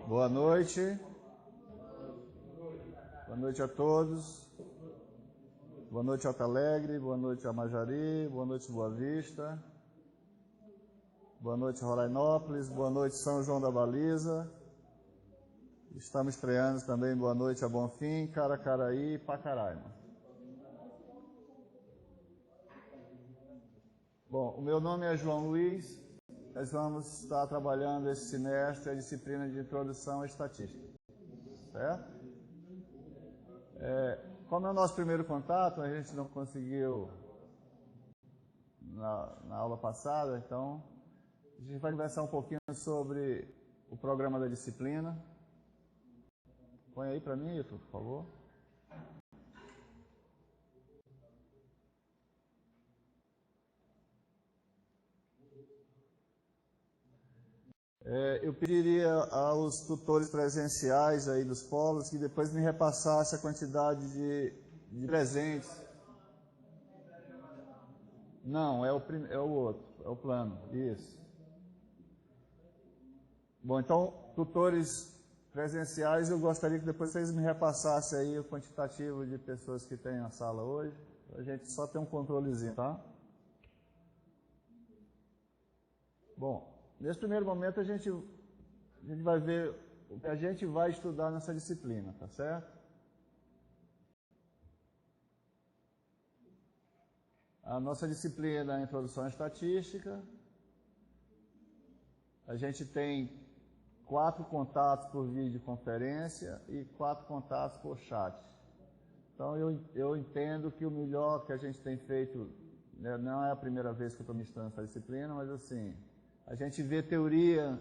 Boa noite. Boa noite a todos. Boa noite, Alto Alegre. Boa noite, Amajari. Boa noite, Boa Vista. Boa noite, Rorainópolis. Boa noite, São João da Baliza. Estamos estreando também boa noite a Bonfim, Caracaraí e Pacaraima. Bom, o meu nome é João Luiz. Nós vamos estar trabalhando esse semestre a disciplina de Introdução à Estatística. Certo? Como é o nosso primeiro contato, a gente não conseguiu na aula passada, então a gente vai conversar um pouquinho sobre o programa da disciplina. Põe aí para mim, por favor. Eu pediria aos tutores presenciais aí dos polos que depois me repassasse a quantidade de presentes. Não, é o outro, é o plano, isso. Bom, então, tutores presenciais, eu gostaria que depois vocês me repassassem aí o quantitativo de pessoas que tem na sala hoje. A gente só tem um controlezinho, tá? Bom, nesse primeiro momento a gente vai ver o que a gente vai estudar nessa disciplina, tá certo? A nossa disciplina é a Introdução à Estatística. A gente tem 4 contatos por videoconferência e 4 contatos por chat. Então, eu entendo que o melhor que a gente tem feito, né, não é a primeira vez que eu estou ministrando essa disciplina, mas assim, a gente vê teoria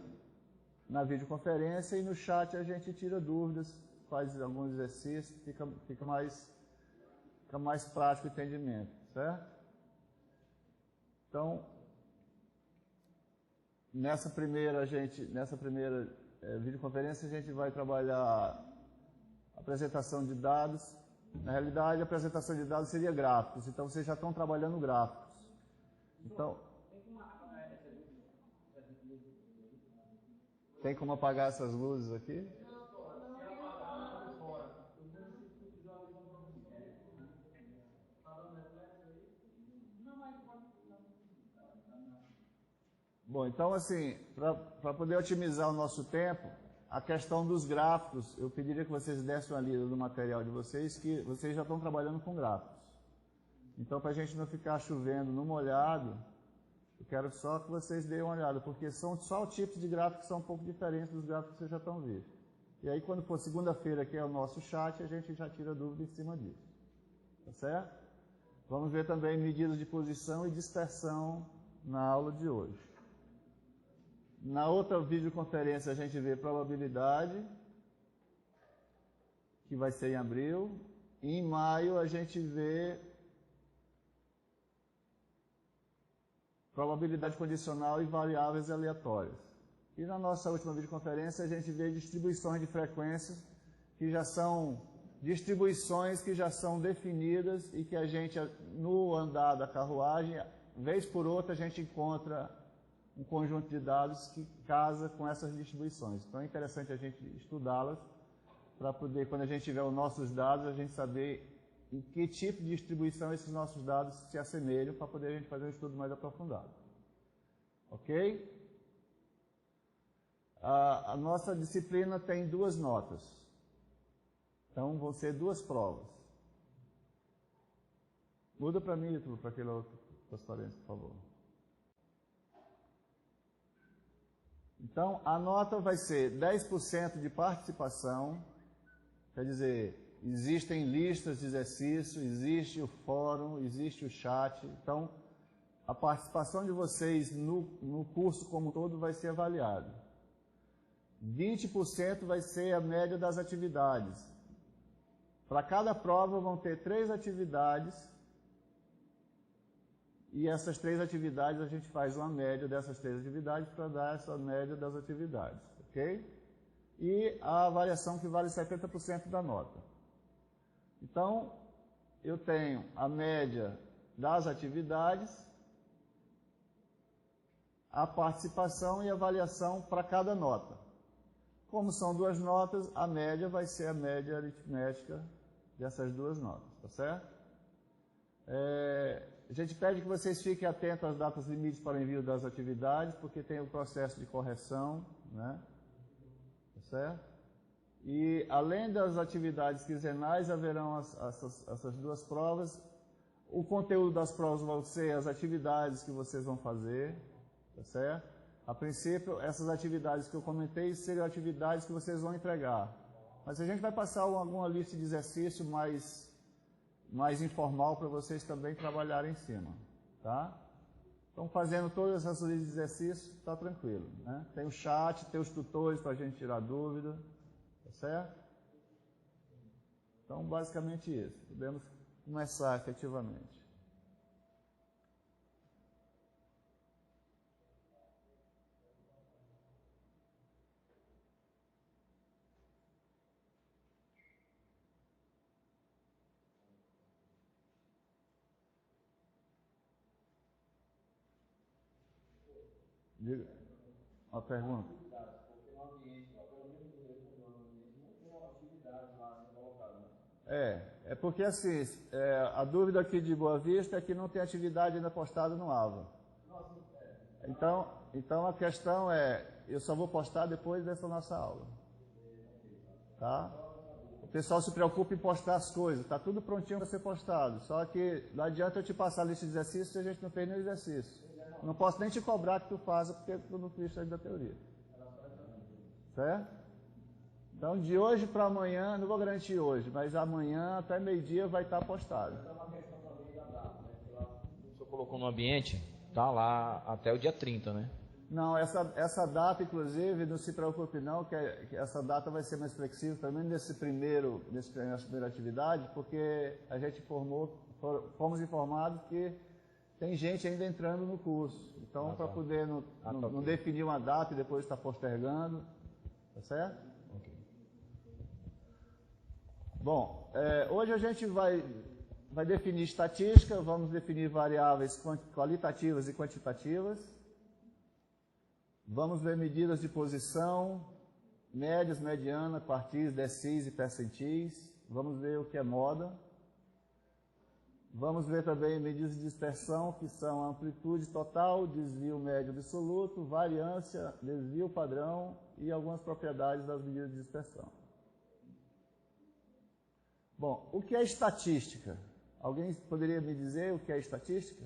na videoconferência e no chat a gente tira dúvidas, faz alguns exercícios, fica mais prático o entendimento, certo? Então, nessa primeira videoconferência a gente vai trabalhar a apresentação de dados. Na realidade, a apresentação de dados seria gráficos, então vocês já estão trabalhando gráficos. Então, tem como apagar essas luzes aqui? Bom, então assim, para poder otimizar o nosso tempo, a questão dos gráficos, eu pediria que vocês dessem uma lida do material de vocês, que vocês já estão trabalhando com gráficos. Então, para a gente não ficar chovendo no molhado, eu quero só que vocês deem uma olhada, porque são só tipos de gráficos que são um pouco diferentes dos gráficos que vocês já estão vendo. E aí, quando for segunda-feira, que é o nosso chat, a gente já tira dúvida em cima disso. Tá certo? Vamos ver também medidas de posição e dispersão na aula de hoje. Na outra videoconferência a gente vê probabilidade, que vai ser em abril. E em maio a gente vê probabilidade condicional e variáveis aleatórias. E na nossa última videoconferência a gente vê distribuições de frequências, que já são distribuições que já são definidas e que a gente, no andar da carruagem, vez por outra a gente encontra um conjunto de dados que casa com essas distribuições. Então é interessante a gente estudá-las para poder, quando a gente tiver os nossos dados, a gente saber em que tipo de distribuição esses nossos dados se assemelham para poder a gente fazer um estudo mais aprofundado. Ok? A nossa disciplina tem 2 notas. Então vão ser 2 provas. Muda para mim, para aquele outro transparência, por favor. Então, a nota vai ser 10% de participação, quer dizer, existem listas de exercício, existe o fórum, existe o chat. Então, a participação de vocês no curso como um todo vai ser avaliada. 20% vai ser a média das atividades. Para cada prova vão ter 3 atividades. E essas 3 atividades, a gente faz uma média dessas 3 atividades para dar essa média das atividades, ok? E a avaliação que vale 70% da nota. Então, eu tenho a média das atividades, a participação e a avaliação para cada nota. Como são duas notas, a média vai ser a média aritmética dessas duas notas, tá certo? A gente pede que vocês fiquem atentos às datas limites para o envio das atividades, porque tem o processo de correção, né? Tá certo? E além das atividades quinzenais, haverão essas duas provas. O conteúdo das provas vão ser as atividades que vocês vão fazer, tá certo? A princípio, essas atividades que eu comentei seriam atividades que vocês vão entregar. Mas a gente vai passar alguma lista de exercício mais informal para vocês também trabalharem em cima, tá? Então, fazendo todas essas listas de exercícios, está tranquilo, né? Tem o chat, tem os tutores para a gente tirar dúvida, tá certo? Então, basicamente isso. Podemos começar efetivamente. Diga. Uma pergunta. É porque assim, a dúvida aqui de Boa Vista é que não tem atividade ainda postada no AVA. Então a questão eu só vou postar depois dessa nossa aula. Tá? O pessoal se preocupa em postar as coisas, tá tudo prontinho para ser postado. Só que não adianta eu te passar a lista de exercícios se a gente não fez nenhum exercício. Não posso nem te cobrar que tu faça, porque tu não fiz ainda da teoria. Certo? Então, de hoje para amanhã, não vou garantir hoje, mas amanhã até meio-dia vai estar postado. O senhor colocou no ambiente, tá lá até o dia 30, né? Não, essa data, inclusive, não se preocupe não, que essa data vai ser mais flexível, pelo menos nessa primeira atividade, porque a gente fomos informados que tem gente ainda entrando no curso. Então, para poder não definir uma data e depois estar postergando, tá certo? Okay. Bom, hoje a gente vai definir estatística, vamos definir variáveis qualitativas e quantitativas, vamos ver medidas de posição, médias, mediana, quartis, decis e percentis, vamos ver o que é moda. Vamos ver também medidas de dispersão, que são amplitude total, desvio médio absoluto, variância, desvio padrão e algumas propriedades das medidas de dispersão. Bom, o que é estatística? Alguém poderia me dizer o que é estatística?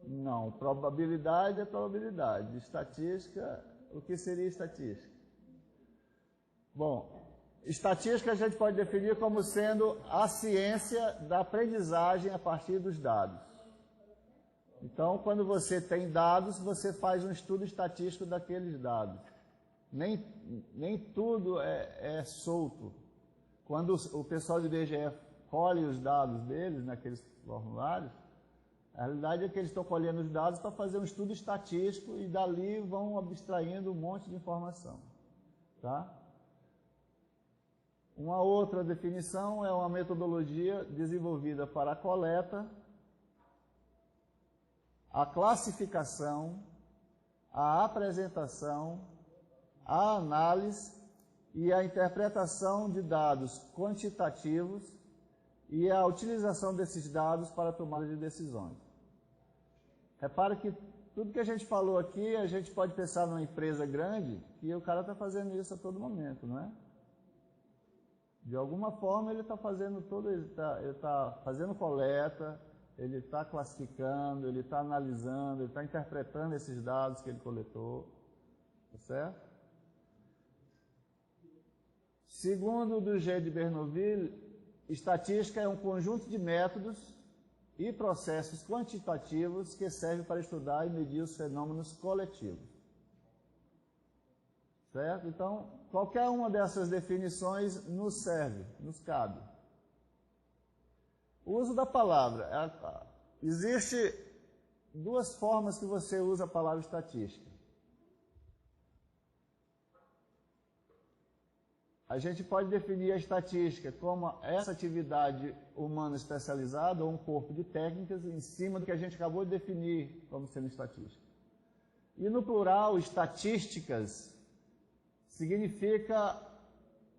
Não, probabilidade é probabilidade. Estatística, o que seria estatística? Bom, estatística a gente pode definir como sendo a ciência da aprendizagem a partir dos dados. Então, quando você tem dados, você faz um estudo estatístico daqueles dados. Nem tudo é solto. Quando o pessoal do IBGE colhe os dados deles, naqueles formulários, a realidade é que eles estão colhendo os dados para fazer um estudo estatístico e dali vão abstraindo um monte de informação. Tá? Uma outra definição é uma metodologia desenvolvida para a coleta, a classificação, a apresentação, a análise e a interpretação de dados quantitativos e a utilização desses dados para a tomada de decisões. Repare que tudo que a gente falou aqui, a gente pode pensar numa empresa grande e o cara está fazendo isso a todo momento, não é? De alguma forma ele está fazendo ele está fazendo coleta, ele está classificando, ele está analisando, ele está interpretando esses dados que ele coletou, tá certo? Segundo o do G. de Bernoulli, estatística é um conjunto de métodos e processos quantitativos que servem para estudar e medir os fenômenos coletivos. Certo? Então, qualquer uma dessas definições nos serve, nos cabe. O uso da palavra. Existem duas formas que você usa a palavra estatística. A gente pode definir a estatística como essa atividade humana especializada ou um corpo de técnicas em cima do que a gente acabou de definir como sendo estatística. E no plural, estatísticas, significa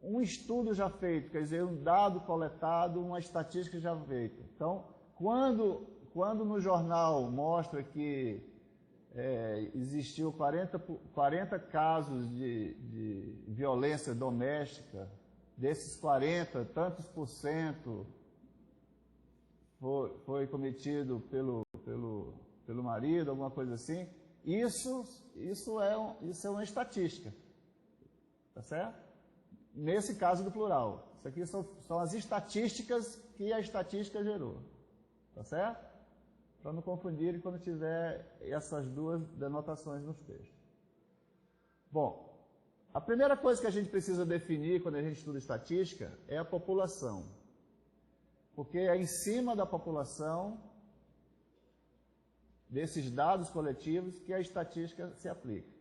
um estudo já feito, quer dizer, um dado coletado, uma estatística já feita. Então, quando no jornal mostra que existiu 40 casos de violência doméstica, desses 40, tantos por cento foi cometido pelo marido, alguma coisa assim, isso é uma estatística, tá certo? Nesse caso do plural. Isso aqui são as estatísticas que a estatística gerou, tá certo? Para não confundirem quando tiver essas duas denotações nos textos. Bom, a primeira coisa que a gente precisa definir quando a gente estuda estatística é a população. Porque é em cima da população, desses dados coletivos, que a estatística se aplica.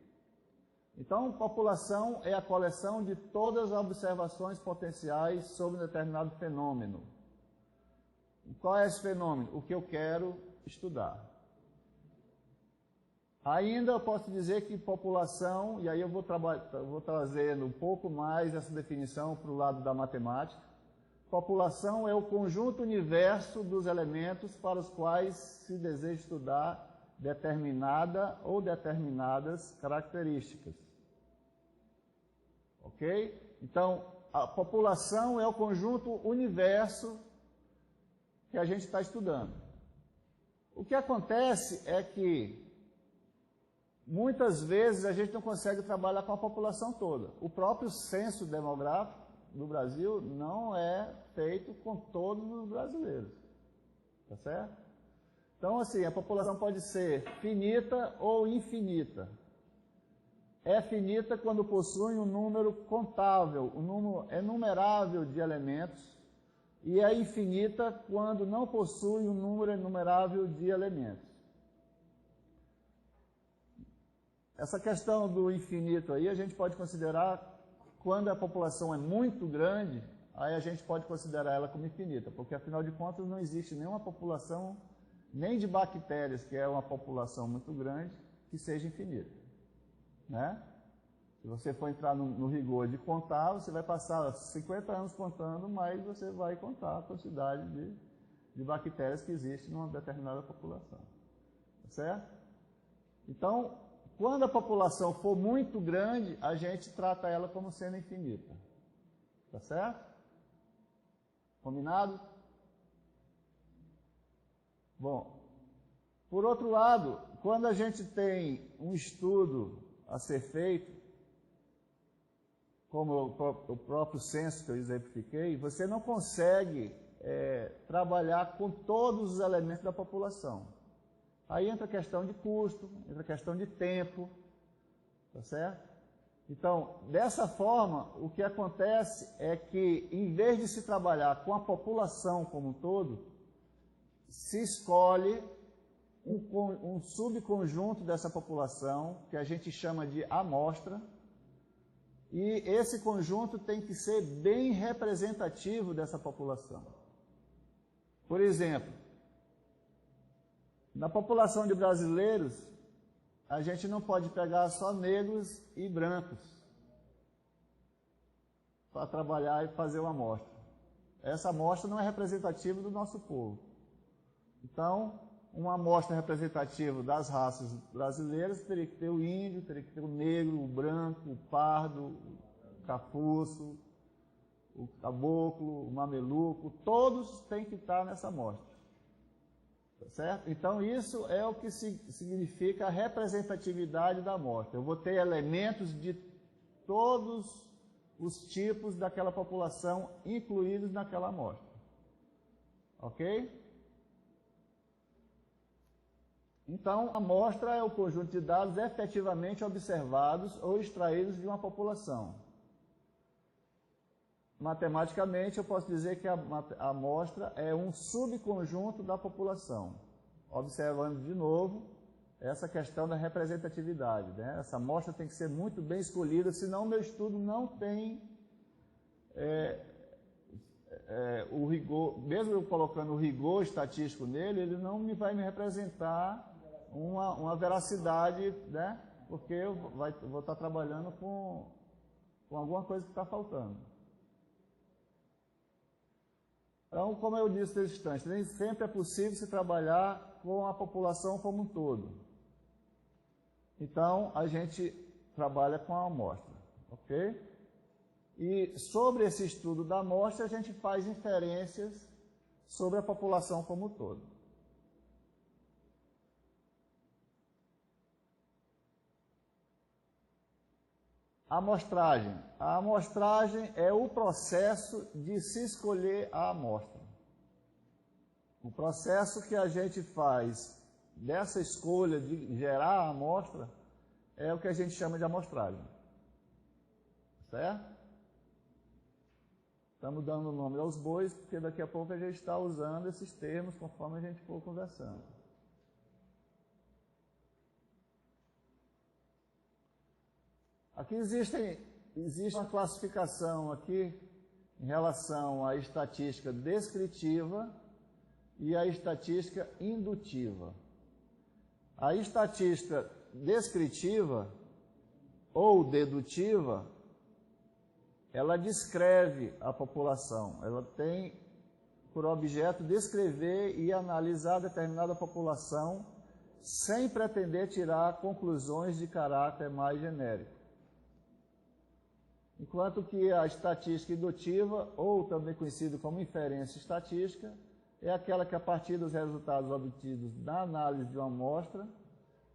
Então, população é a coleção de todas as observações potenciais sobre um determinado fenômeno. Qual é esse fenômeno? O que eu quero estudar. Ainda eu posso dizer que população, e aí eu vou trazendo um pouco mais essa definição para o lado da matemática. População é o conjunto universo dos elementos para os quais se deseja estudar determinada ou determinadas características. Ok? Então, a população é o conjunto universo que a gente está estudando. O que acontece é que muitas vezes a gente não consegue trabalhar com a população toda. O próprio censo demográfico do Brasil não é feito com todos os brasileiros. Tá certo? Então, assim, a população pode ser finita ou infinita. É finita quando possui um número contável, um número enumerável de elementos, e é infinita quando não possui um número enumerável de elementos. Essa questão do infinito aí, a gente pode considerar, quando a população é muito grande, aí a gente pode considerar ela como infinita, porque afinal de contas não existe nenhuma população, nem de bactérias, que é uma população muito grande, que seja infinita. Né? Se você for entrar no rigor de contar, você vai passar 50 anos contando, mas você vai contar a quantidade de bactérias que existe numa determinada população. Tá certo? Então, quando a população for muito grande, a gente trata ela como sendo infinita. Tá certo? Combinado? Bom, por outro lado, quando a gente tem um estudo a ser feito, como o próprio censo que eu exemplifiquei, você não consegue trabalhar com todos os elementos da população. Aí entra a questão de custo, entra a questão de tempo, tá certo? Então, dessa forma, o que acontece é que, em vez de se trabalhar com a população como um todo, se escolhe um subconjunto dessa população, que a gente chama de amostra, e esse conjunto tem que ser bem representativo dessa população. Por exemplo, na população de brasileiros, a gente não pode pegar só negros e brancos para trabalhar e fazer uma amostra. Essa amostra não é representativa do nosso povo. Então, uma amostra representativa das raças brasileiras teria que ter o índio, teria que ter o negro, o branco, o pardo, o cafuço, o caboclo, o mameluco, todos têm que estar nessa amostra. Tá certo? Então, isso é o que significa a representatividade da amostra. Eu vou ter elementos de todos os tipos daquela população incluídos naquela amostra. Ok? Então, a amostra é o conjunto de dados efetivamente observados ou extraídos de uma população. Matematicamente, eu posso dizer que a amostra é um subconjunto da população. Observando de novo essa questão da representatividade. Né? Essa amostra tem que ser muito bem escolhida, senão o meu estudo não tem o rigor, mesmo eu colocando o rigor estatístico nele, ele não vai me representar uma veracidade, né? Porque eu vou estar trabalhando com alguma coisa que está faltando. Então, como eu disse nesse instante, nem sempre é possível se trabalhar com a população como um todo. Então, a gente trabalha com a amostra, ok? E sobre esse estudo da amostra, a gente faz inferências sobre a população como um todo. Amostragem. A amostragem é o processo de se escolher a amostra. O processo que a gente faz dessa escolha de gerar a amostra é o que a gente chama de amostragem. Certo? Estamos dando nome aos bois, porque daqui a pouco a gente está usando esses termos conforme a gente for conversando. Aqui existe uma classificação aqui em relação à estatística descritiva e à estatística indutiva. A estatística descritiva ou dedutiva, ela descreve a população, ela tem por objeto descrever e analisar determinada população sem pretender tirar conclusões de caráter mais genérico. Enquanto que a estatística indutiva, ou também conhecida como inferência estatística, é aquela que, a partir dos resultados obtidos da análise de uma amostra,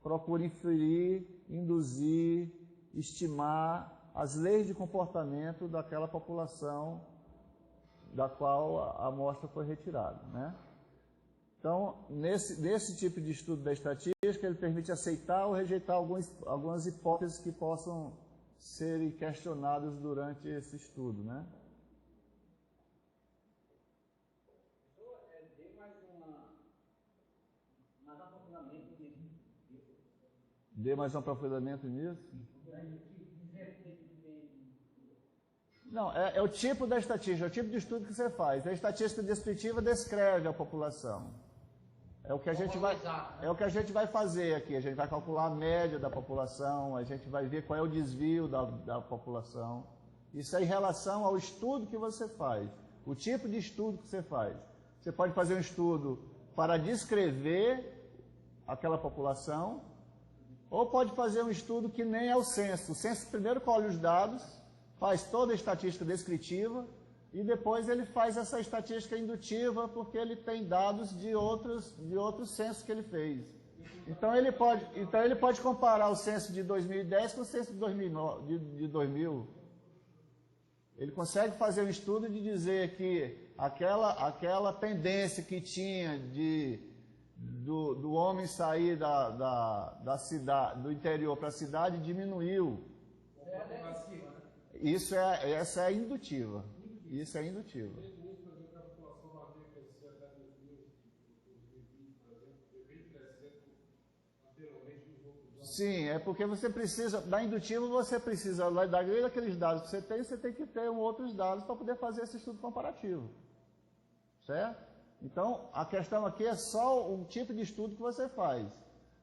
procura inferir, induzir, estimar as leis de comportamento daquela população da qual a amostra foi retirada, né? Então, nesse tipo de estudo da estatística, ele permite aceitar ou rejeitar algumas hipóteses que possam serem questionadas durante esse estudo, né? Dê mais um aprofundamento nisso? Não, é o tipo da estatística, é o tipo de estudo que você faz. A estatística descritiva descreve a população. É o que a gente vai fazer aqui. A gente vai calcular a média da população, a gente vai ver qual é o desvio da população. Isso é em relação ao estudo que você faz, o tipo de estudo que você faz. Você pode fazer um estudo para descrever aquela população, ou pode fazer um estudo que nem é o censo. O censo primeiro colhe os dados, faz toda a estatística descritiva, e depois ele faz essa estatística indutiva, porque ele tem dados de outros censos que ele fez. Então ele pode comparar o censo de 2010 com o censo de 2000. Ele consegue fazer um estudo de dizer que aquela tendência que tinha do homem sair da cidade, do interior para a cidade diminuiu. Essa é indutiva. Isso é indutivo. Sim, é porque você precisa, da indutiva você precisa, daqueles dados que você tem que ter outros dados para poder fazer esse estudo comparativo. Certo? Então, a questão aqui é só um tipo de estudo que você faz.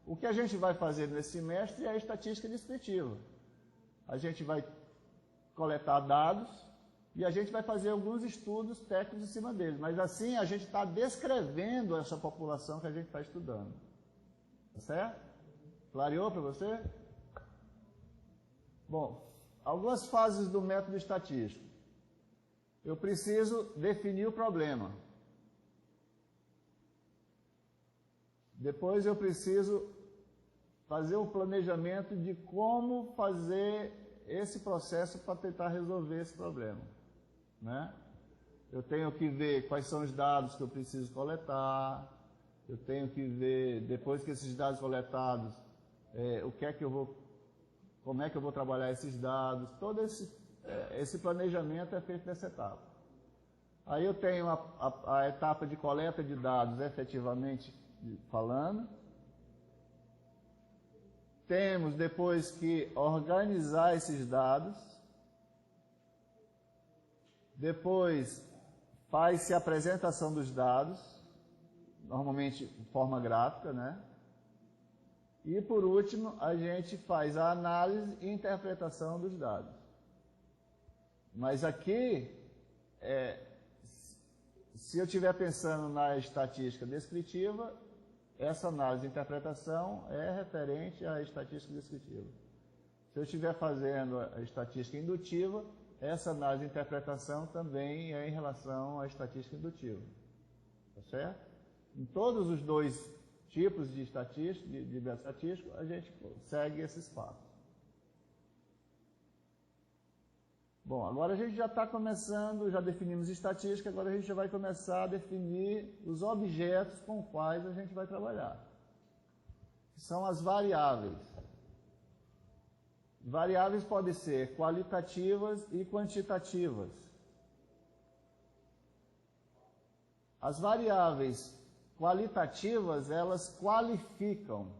O que a gente vai fazer nesse semestre é a estatística descritiva. A gente vai coletar dados e a gente vai fazer alguns estudos técnicos em cima deles. Mas assim a gente está descrevendo essa população que a gente está estudando. Tá certo? Clareou para você? Bom, algumas fases do método estatístico. Eu preciso definir o problema. Depois eu preciso fazer um planejamento de como fazer esse processo para tentar resolver esse problema, né? Eu tenho que ver quais são os dados que eu preciso coletar, eu tenho que ver, depois que esses dados coletados, como é que eu vou trabalhar esses dados. Todo esse planejamento é feito nessa etapa. Aí eu tenho a etapa de coleta de dados, efetivamente falando. Temos depois que organizar esses dados. Depois faz-se a apresentação dos dados, normalmente de forma gráfica, né? E, por último, a gente faz a análise e interpretação dos dados. Mas aqui, se eu estiver pensando na estatística descritiva, essa análise e interpretação é referente à estatística descritiva. Se eu estiver fazendo a estatística indutiva, essa análise e interpretação também é em relação à estatística indutiva. Tá certo? Em todos os dois tipos de estatística, de método estatístico, a gente segue esses passos. Bom, agora a gente já está começando, já definimos estatística, agora a gente já vai começar a definir os objetos com os quais a gente vai trabalhar. Que são as variáveis. Variáveis podem ser qualitativas e quantitativas. As variáveis qualitativas, elas qualificam,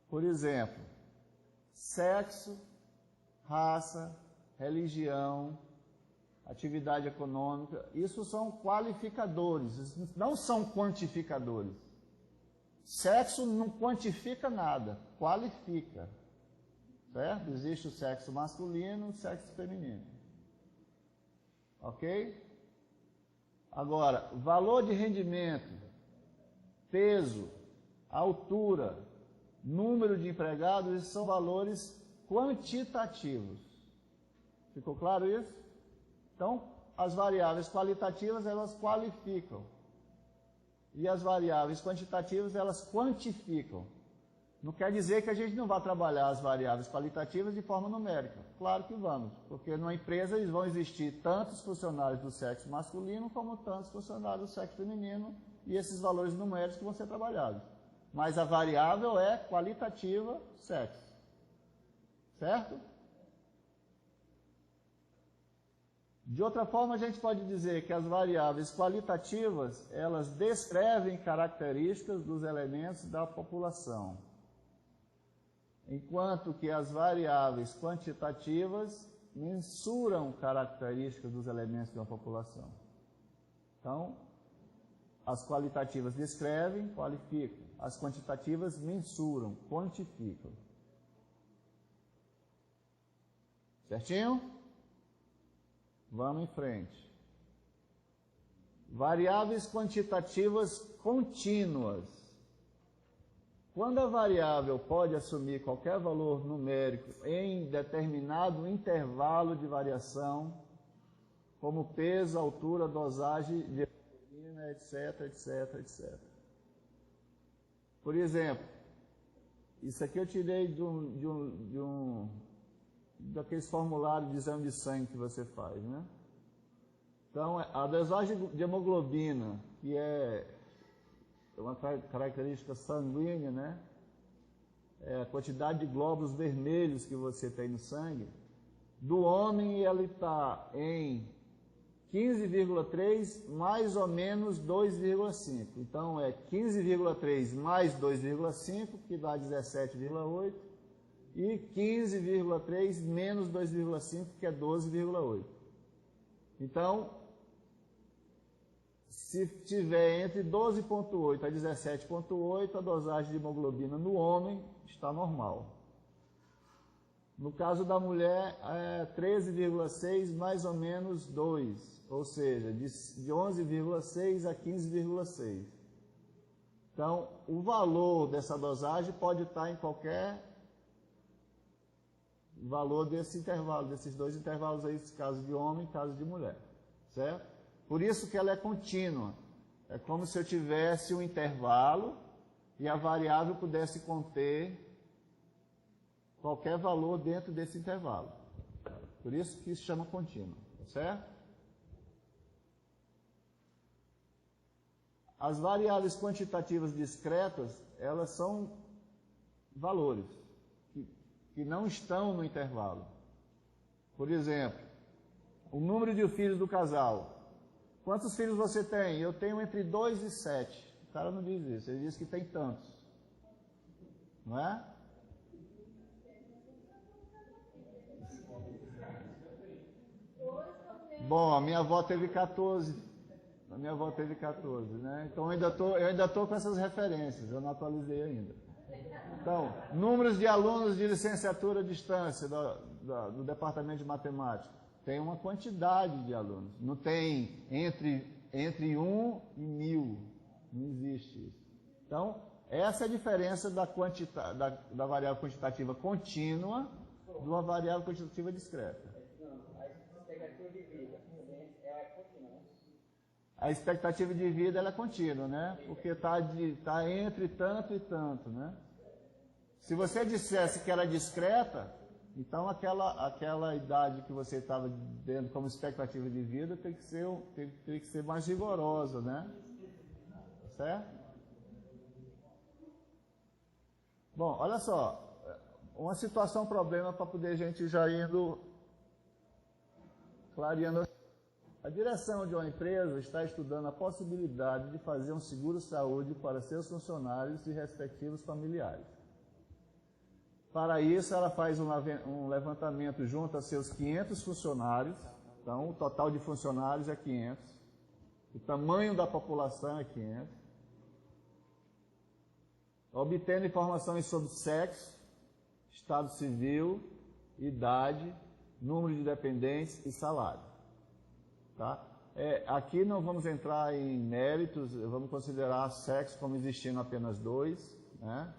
por exemplo, sexo, raça, religião, atividade econômica. Isso são qualificadores, não são quantificadores. Sexo não quantifica nada, qualifica. Certo? Existe o sexo masculino e o sexo feminino. Ok? Agora, valor de rendimento, peso, altura, número de empregados, esses são valores quantitativos. Ficou claro isso? Então, as variáveis qualitativas, elas qualificam. E as variáveis quantitativas, elas quantificam. Não quer dizer que a gente não vai trabalhar as variáveis qualitativas de forma numérica. Claro que vamos, porque numa empresa vão existir tantos funcionários do sexo masculino como tantos funcionários do sexo feminino e esses valores numéricos vão ser trabalhados. Mas a variável é qualitativa sexo. Certo? De outra forma, a gente pode dizer que as variáveis qualitativas, elas descrevem características dos elementos da população, enquanto que as variáveis quantitativas mensuram características dos elementos de uma população. Então, as qualitativas descrevem, qualificam. As quantitativas mensuram, quantificam. Certinho? Vamos em frente. Variáveis quantitativas contínuas. Quando a variável pode assumir qualquer valor numérico em determinado intervalo de variação, como peso, altura, dosagem de hemoglobina, etc, etc, etc. Por exemplo, isso aqui eu tirei daqueles formulários de exame de sangue que você faz, né? Então, a dosagem de hemoglobina, que é uma característica sanguínea, né? É a quantidade de glóbulos vermelhos que você tem no sangue. Do homem, ele está em 15,3 mais ou menos 2,5. Então, é 15,3 mais 2,5, que dá 17,8. E 15,3 menos 2,5, que é 12,8. Então, se tiver entre 12,8 a 17,8, a dosagem de hemoglobina no homem está normal. No caso da mulher, é 13,6 mais ou menos 2, ou seja, de 11,6 a 15,6. Então, o valor dessa dosagem pode estar em qualquer valor desse intervalo, desses dois intervalos aí, caso de homem e caso de mulher, certo? Por isso que ela é contínua. É como se eu tivesse um intervalo e a variável pudesse conter qualquer valor dentro desse intervalo. Por isso que se chama contínua, certo? As variáveis quantitativas discretas, elas são valores que não estão no intervalo. Por exemplo, o número de filhos do casal. Quantos filhos você tem? Eu tenho entre 2 e 7. O cara não diz isso, ele diz que tem tantos. Não é? Bom, a minha avó teve 14. A minha avó teve 14, né? Então eu ainda tô com essas referências, eu não atualizei ainda. Então, números de alunos de licenciatura à distância do Departamento de Matemática. Tem uma quantidade de alunos. Não tem entre 1 e 1000. Não existe isso. Então, essa é a diferença da variável quantitativa contínua de uma variável quantitativa discreta. A expectativa de vida ela é contínua, né? Porque está entre tanto e tanto, né? Se você dissesse que era discreta, então aquela idade que você estava dando como expectativa de vida tem que ser mais rigorosa, né? Certo? Bom, olha só, uma situação problema para poder a gente já indo clareando. A direção de uma empresa está estudando a possibilidade de fazer um seguro-saúde para seus funcionários e respectivos familiares. Para isso, ela faz um levantamento junto a seus 500 funcionários, então o total de funcionários é 500, o tamanho da população é 500, obtendo informações sobre sexo, estado civil, idade, número de dependentes e salário. Tá? Aqui não vamos entrar em méritos, vamos considerar sexo como existindo apenas 2, né?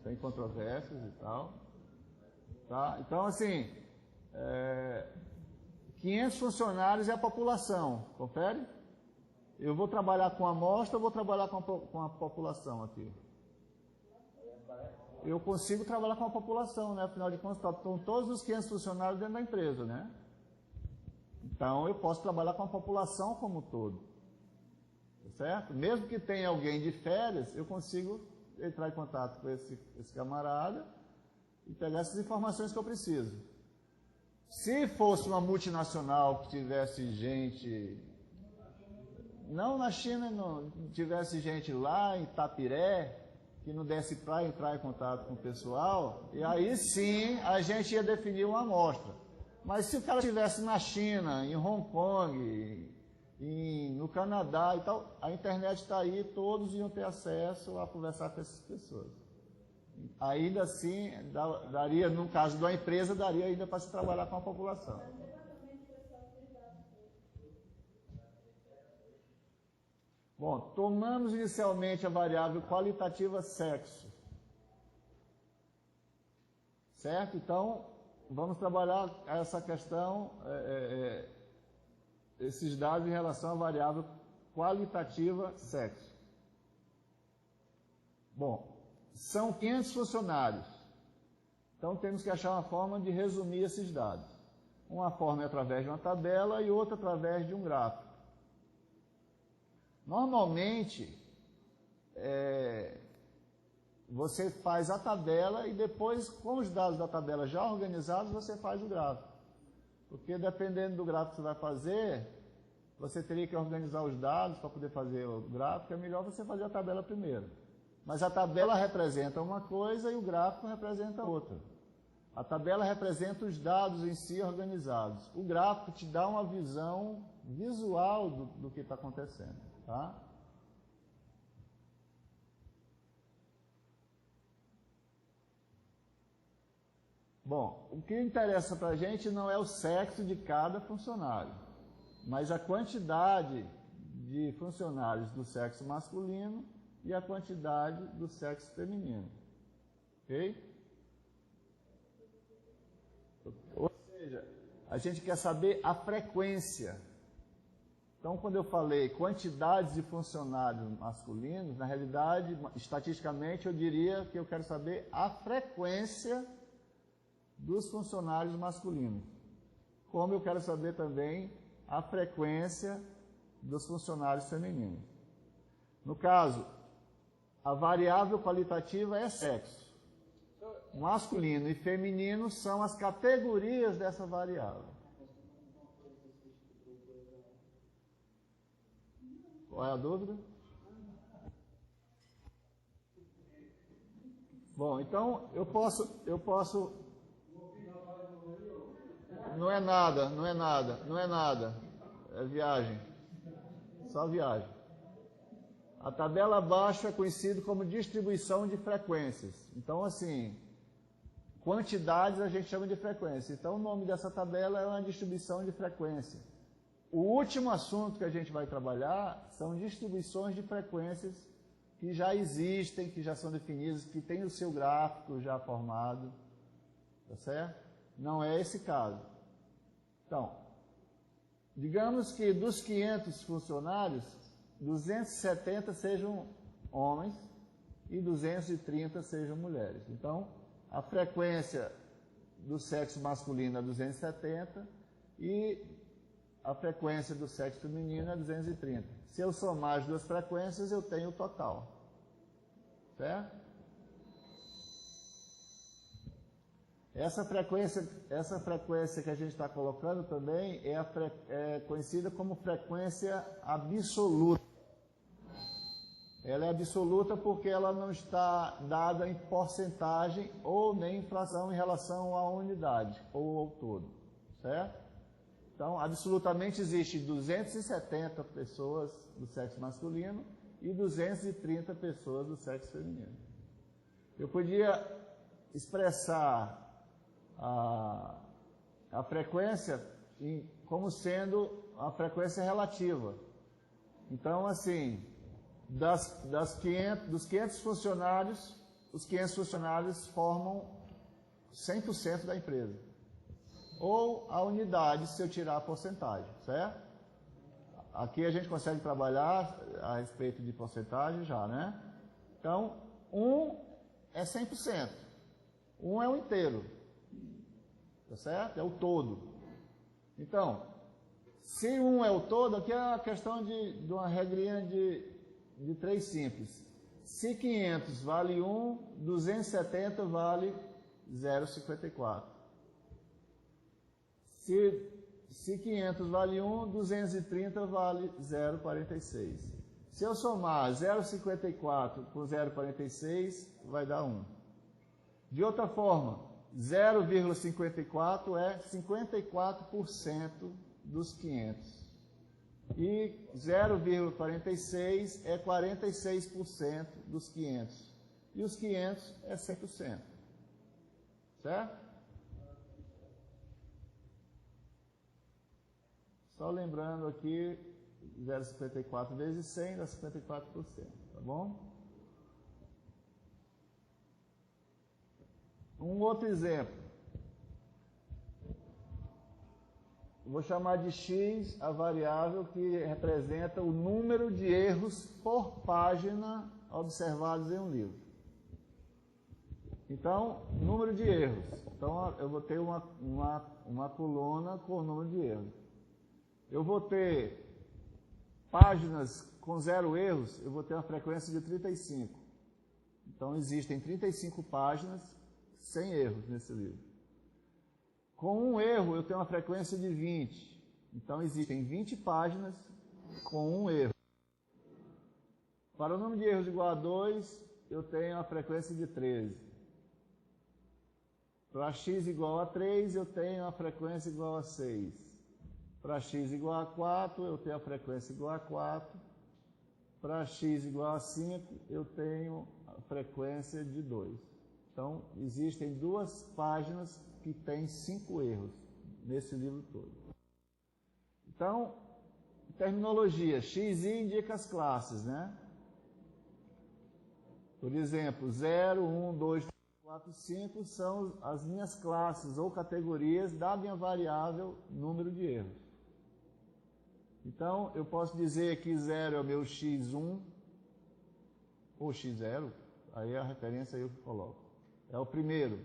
Sem controvérsias e tal. Tá? Então, assim, 500 funcionários é a população, confere? Eu vou trabalhar com a amostra ou vou trabalhar com a população aqui? Eu consigo trabalhar com a população, né? Afinal de contas, estão todos os 500 funcionários dentro da empresa, né? Então, eu posso trabalhar com a população como um todo. Certo? Mesmo que tenha alguém de férias, eu consigo entrar em contato com esse camarada e pegar essas informações que eu preciso. Se fosse uma multinacional que tivesse gente... Não na China, não. Tivesse gente lá em Itapiré, que não desse para entrar em contato com o pessoal, e aí sim a gente ia definir uma amostra. Mas se o cara estivesse na China, em Hong Kong, no Canadá e tal, a internet está aí, todos iam ter acesso a conversar com essas pessoas. Ainda assim, daria, no caso da empresa, daria ainda para se trabalhar com a população. Bom, tomamos inicialmente a variável qualitativa sexo. Certo? Então, vamos trabalhar essa questão, esses dados em relação à variável qualitativa sexo. Bom, são 500 funcionários. Então, temos que achar uma forma de resumir esses dados. Uma forma é através de uma tabela e outra através de um gráfico. Normalmente, você faz a tabela e depois, com os dados da tabela já organizados, você faz o gráfico. Porque dependendo do gráfico que você vai fazer, você teria que organizar os dados para poder fazer o gráfico. É melhor você fazer a tabela primeiro. Mas a tabela representa uma coisa e o gráfico representa outra. A tabela representa os dados em si organizados. O gráfico te dá uma visão visual do que está acontecendo. Tá? Bom, o que interessa para a gente não é o sexo de cada funcionário, mas a quantidade de funcionários do sexo masculino e a quantidade do sexo feminino. Ok? Ou seja, a gente quer saber a frequência. Então, quando eu falei quantidades de funcionários masculinos, na realidade, estatisticamente, eu diria que eu quero saber a frequência dos funcionários masculinos. Como eu quero saber também a frequência dos funcionários femininos. No caso, a variável qualitativa é sexo. Masculino e feminino são as categorias dessa variável. Qual é a dúvida? Bom, então eu posso. Não é nada. É viagem. Só viagem. A tabela abaixo é conhecida como distribuição de frequências. Então, assim, quantidades a gente chama de frequência. Então, o nome dessa tabela é uma distribuição de frequência. O último assunto que a gente vai trabalhar são distribuições de frequências que já existem, que já são definidas, que tem o seu gráfico já formado. Tá certo? Não é esse caso. Então, digamos que dos 500 funcionários, 270 sejam homens e 230 sejam mulheres. Então, a frequência do sexo masculino é 270 e a frequência do sexo feminino é 230. Se eu somar as duas frequências, eu tenho o total. Certo? Essa frequência que a gente está colocando também é conhecida como frequência absoluta. Ela é absoluta porque ela não está dada em porcentagem ou nem em fração em relação à unidade ou ao todo. Certo? Então, absolutamente existe 270 pessoas do sexo masculino e 230 pessoas do sexo feminino. Eu podia expressar a frequência como sendo a frequência relativa. Então, assim, dos 500 funcionários, os 500 funcionários formam 100% da empresa. Ou a unidade, se eu tirar a porcentagem, certo? Aqui a gente consegue trabalhar a respeito de porcentagem já, né? Então, 1 é 100%. 1 é o inteiro. Tá certo? É o todo. Então, se 1 é o todo, aqui é a questão de uma regrinha de 3 simples. Se 500 vale 1, 270 vale 0,54. Se 500 vale 1, 230 vale 0,46. Se eu somar 0,54 com 0,46, vai dar 1. De outra forma, 0,54 é 54% dos 500. E 0,46 é 46% dos 500. E os 500 é 100%. Certo? Só lembrando aqui, 0,54 vezes 100 dá 54%. Tá bom? Um outro exemplo. Vou chamar de x a variável que representa o número de erros por página observados em um livro. Então, número de erros. Então, eu vou ter uma coluna com o número de erros. Eu vou ter páginas com 0 erros, eu vou ter uma frequência de 35. Então, existem 35 páginas sem erros nesse livro. Com um erro, eu tenho uma frequência de 20. Então, existem 20 páginas com um erro. Para o número de erros igual a 2, eu tenho a frequência de 13. Para x igual a 3, eu tenho a frequência igual a 6. Para x igual a 4, eu tenho a frequência igual a 4. Para x igual a 5, eu tenho a frequência de 2. Então, existem 2 páginas que têm 5 erros nesse livro todo. Então, terminologia. XI indica as classes, né? Por exemplo, 0, 1, 2, 3, 4, 5 são as minhas classes ou categorias da minha variável número de erros. Então, eu posso dizer que 0 é o meu x1 ou x0, aí a referência eu coloco. É o primeiro.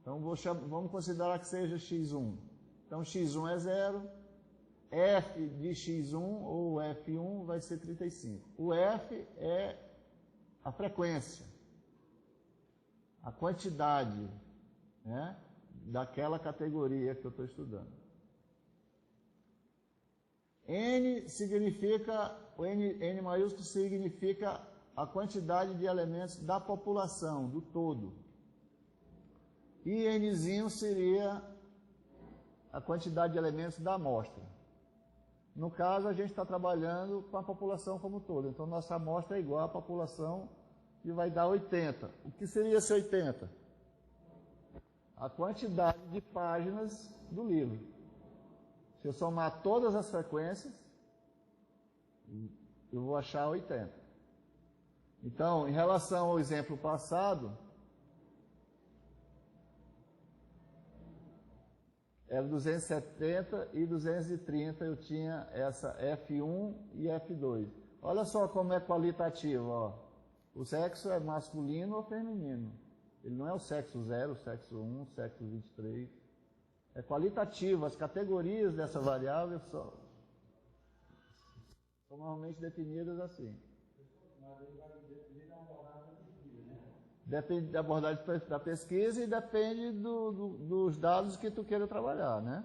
Então, vamos considerar que seja x1. Então, x1 é 0. F de x1 ou F1 vai ser 35. O F é a frequência, a quantidade, né, daquela categoria que eu estou estudando. N significa, o N maiúsculo significa a quantidade de elementos da população, do todo. E Nzinho seria a quantidade de elementos da amostra. No caso, a gente está trabalhando com a população como um todo. Então, nossa amostra é igual à população e vai dar 80. O que seria esse 80? A quantidade de páginas do livro. Se eu somar todas as frequências, eu vou achar 80. Então, em relação ao exemplo passado, era 270 e 230, eu tinha essa F1 e F2. Olha só como é qualitativo, ó. O sexo é masculino ou feminino. Ele não é o sexo 0, o sexo 1, o sexo 23. É qualitativo, as categorias dessa variável são normalmente definidas assim. Depende da abordagem da pesquisa e depende dos dados que tu queira trabalhar, né?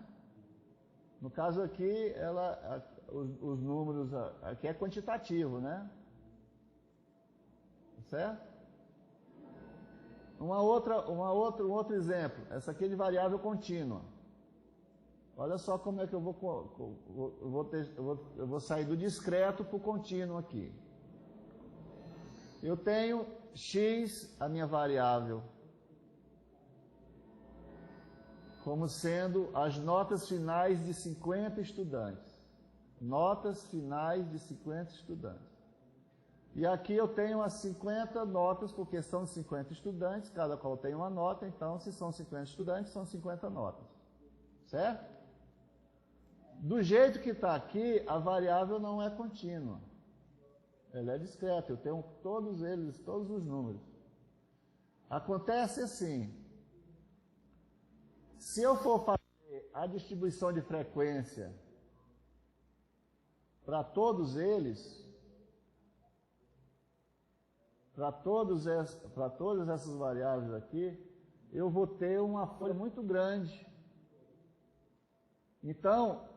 No caso aqui, os números, aqui é quantitativo, né? Certo? Um outro exemplo, essa aqui é de variável contínua. Olha só como é que eu vou sair do discreto para o contínuo aqui. Eu tenho x, a minha variável, como sendo as notas finais de 50 estudantes. Notas finais de 50 estudantes. E aqui eu tenho as 50 notas, porque são 50 estudantes, cada qual tem uma nota, então se são 50 estudantes, são 50 notas. Certo? Do jeito que está aqui, a variável não é contínua. Ela é discreta, eu tenho todos os números. Acontece assim, se eu for fazer a distribuição de frequência para todos eles, para todas essas variáveis aqui, eu vou ter uma folha muito grande. Então,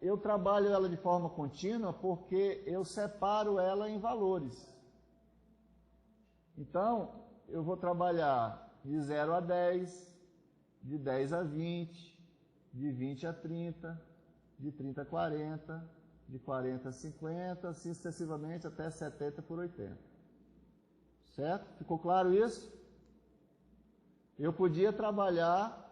eu trabalho ela de forma contínua porque eu separo ela em valores. Então, eu vou trabalhar de 0 a 10, de 10 a 20, de 20 a 30, de 30 a 40, de 40 a 50, assim sucessivamente até 70 por 80. Certo? Ficou claro isso? Eu podia trabalhar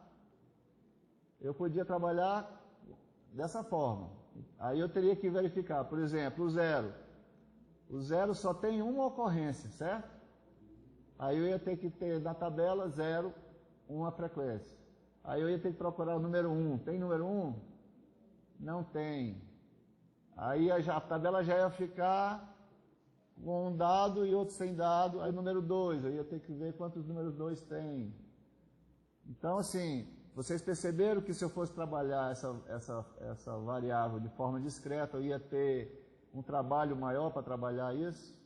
dessa forma. Aí eu teria que verificar, por exemplo, o zero. O zero só tem uma ocorrência, certo? Aí eu ia ter que ter na tabela 0, uma frequência. Aí eu ia ter que procurar o número 1. Tem número 1? Não tem. Aí a tabela já ia ficar com um dado e outro sem dado. Aí número 2, eu ia ter que ver quantos números 2 tem. Então, assim, vocês perceberam que se eu fosse trabalhar essa variável de forma discreta, eu ia ter um trabalho maior para trabalhar isso?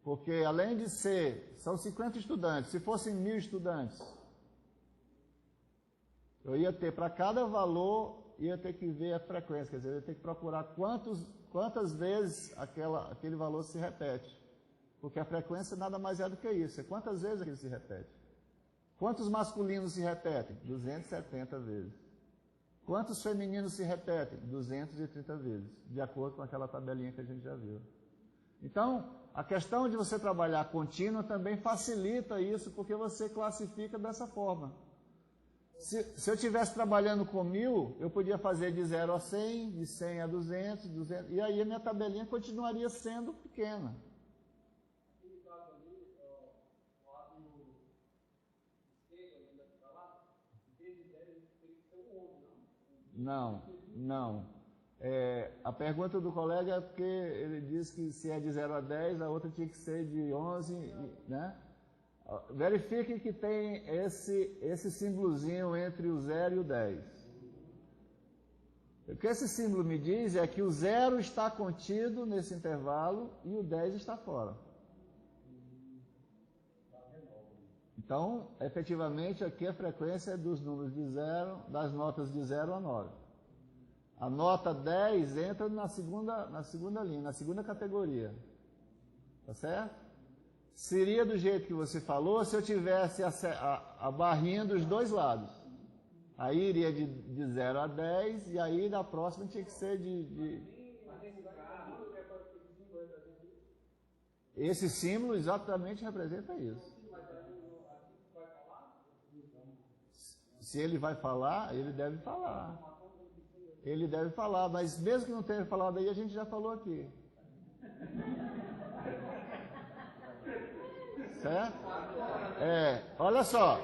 Porque além de são 50 estudantes, se fossem 1000 estudantes, eu ia ter, para cada valor, ia ter que ver a frequência, quer dizer, eu ia ter que procurar quantas vezes aquele valor se repete. Porque a frequência nada mais é do que isso, é quantas vezes aquilo se repete. Quantos masculinos se repetem? 270 vezes. Quantos femininos se repetem? 230 vezes, de acordo com aquela tabelinha que a gente já viu. Então, a questão de você trabalhar contínuo também facilita isso, porque você classifica dessa forma. Se eu estivesse trabalhando com 1000, eu podia fazer de 0 a 100, de 100 a 200, e aí a minha tabelinha continuaria sendo pequena. Não. A pergunta do colega é porque ele disse que se é de 0 a 10, a outra tinha que ser de 11, né? Verifique que tem esse símbolozinho entre o 0 e o 10. O que esse símbolo me diz é que o 0 está contido nesse intervalo e o 10 está fora. Então, efetivamente, aqui a frequência é dos números de 0, das notas de 0 a 9. A nota 10 entra na segunda linha, na segunda categoria. Tá certo? Seria do jeito que você falou se eu tivesse a barrinha dos dois lados. Aí iria de 0 a 10, e aí na próxima tinha que ser Esse símbolo exatamente representa isso. Se ele vai falar, ele deve falar. Ele deve falar, mas mesmo que não tenha falado aí, a gente já falou aqui. Certo? Olha só,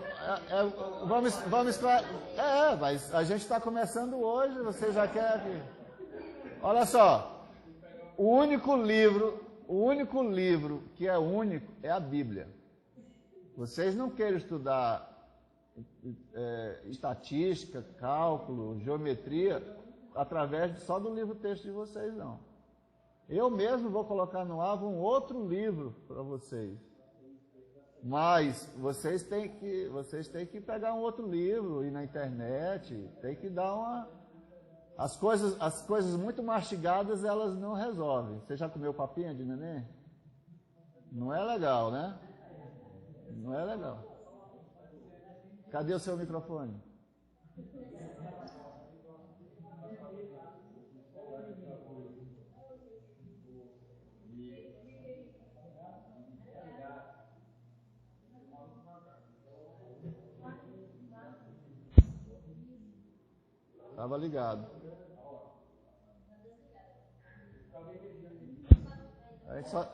mas a gente está começando hoje, você já quer aqui. Olha só, o único livro que é único é a Bíblia. Vocês não querem estudar estatística, cálculo, geometria através só do livro-texto de vocês, não. Eu mesmo vou colocar no ar um outro livro para vocês. Mas vocês têm que pegar um outro livro, ir na internet, tem que dar as coisas muito mastigadas, elas não resolvem. Você já comeu papinha de neném? Não é legal, né? Não é legal. Cadê o seu microfone? Estava ligado.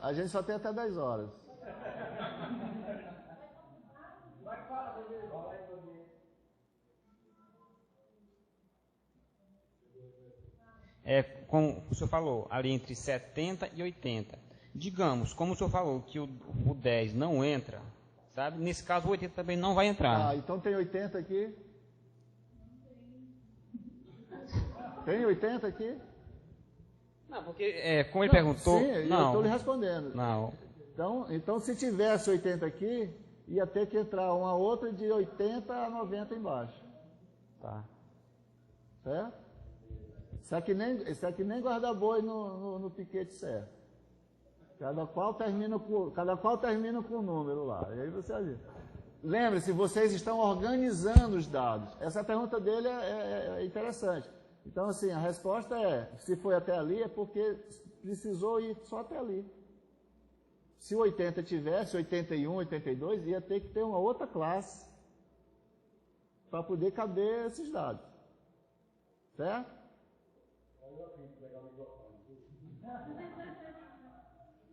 A gente só tem até 10 horas. Como o senhor falou, ali entre 70 e 80. Digamos, como o senhor falou, que o 10 não entra, sabe? Nesse caso, o 80 também não vai entrar. Então tem 80 aqui? Tem 80 aqui? Não, porque, como ele perguntou... Sim, não, eu estou lhe respondendo. Não. Então, se tivesse 80 aqui, ia ter que entrar uma outra de 80 a 90 embaixo. Tá. Certo? Isso aqui nem guarda-boi no piquete certo. Cada qual termina com um número lá. E aí você ajuda. Lembre-se, vocês estão organizando os dados. Essa pergunta dele é interessante. Então, assim, a resposta se foi até ali, é porque precisou ir só até ali. Se o 80 tivesse, 81, 82, ia ter que ter uma outra classe para poder caber esses dados. Certo?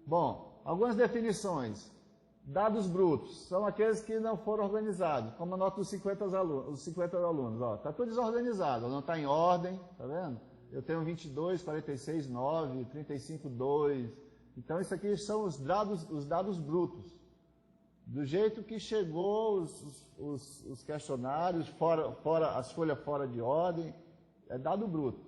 Bom, algumas definições. Dados brutos são aqueles que não foram organizados, como a nota dos 50 alunos. Está tudo desorganizado, não está em ordem, tá vendo? Eu tenho 22, 46, 9, 35, 2. Então, isso aqui são os dados brutos. Do jeito que chegou os questionários, fora as folhas fora de ordem, é dado bruto.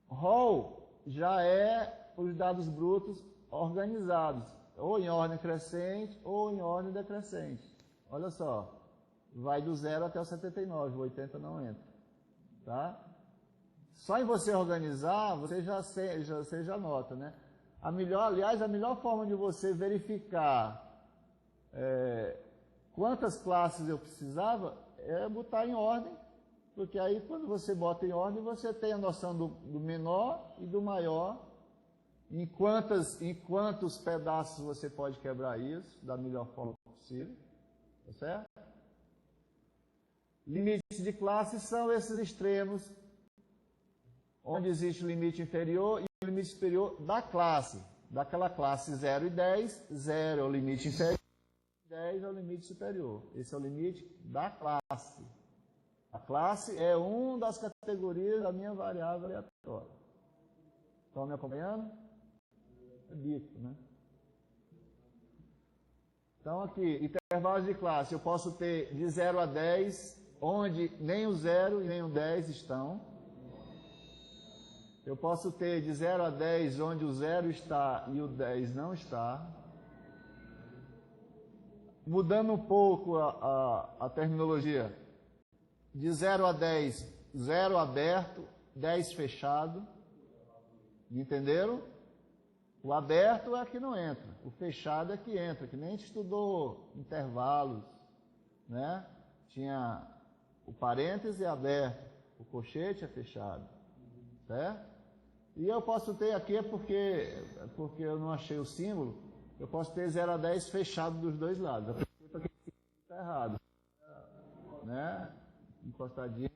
Rol já é os dados brutos organizados, ou em ordem crescente ou em ordem decrescente. Olha só, vai do 0 até o 79, o 80 não entra. Tá? Só em você organizar, você já nota, né? Aliás, a melhor forma de você verificar quantas classes eu precisava é botar em ordem, porque aí quando você bota em ordem, você tem a noção do menor e do maior, em quantos pedaços você pode quebrar isso, da melhor forma possível, tá certo? Limites de classe são esses extremos, onde existe o limite inferior e o limite superior da classe. Daquela classe 0 e 10, 0 é o limite inferior, 10 é o limite superior. Esse é o limite da classe. A classe é uma das categorias da minha variável aleatória. Estão me acompanhando? É bico, né? Então, aqui, intervalos de classe, eu posso ter de 0 a 10, onde nem o 0 e nem o 10 estão. Eu posso ter de 0 a 10, onde o 0 está e o 10 não está. Mudando um pouco a terminologia. De 0 a 10, 0 aberto, 10 fechado. Entenderam? O aberto é que não entra, o fechado é que entra, que nem a gente estudou intervalos, né? tinha o parêntese aberto, o colchete é fechado, certo? E eu posso ter aqui, porque eu não achei o símbolo, eu posso ter 0 a 10 fechado dos dois lados. Está errado, né? Encostadinho.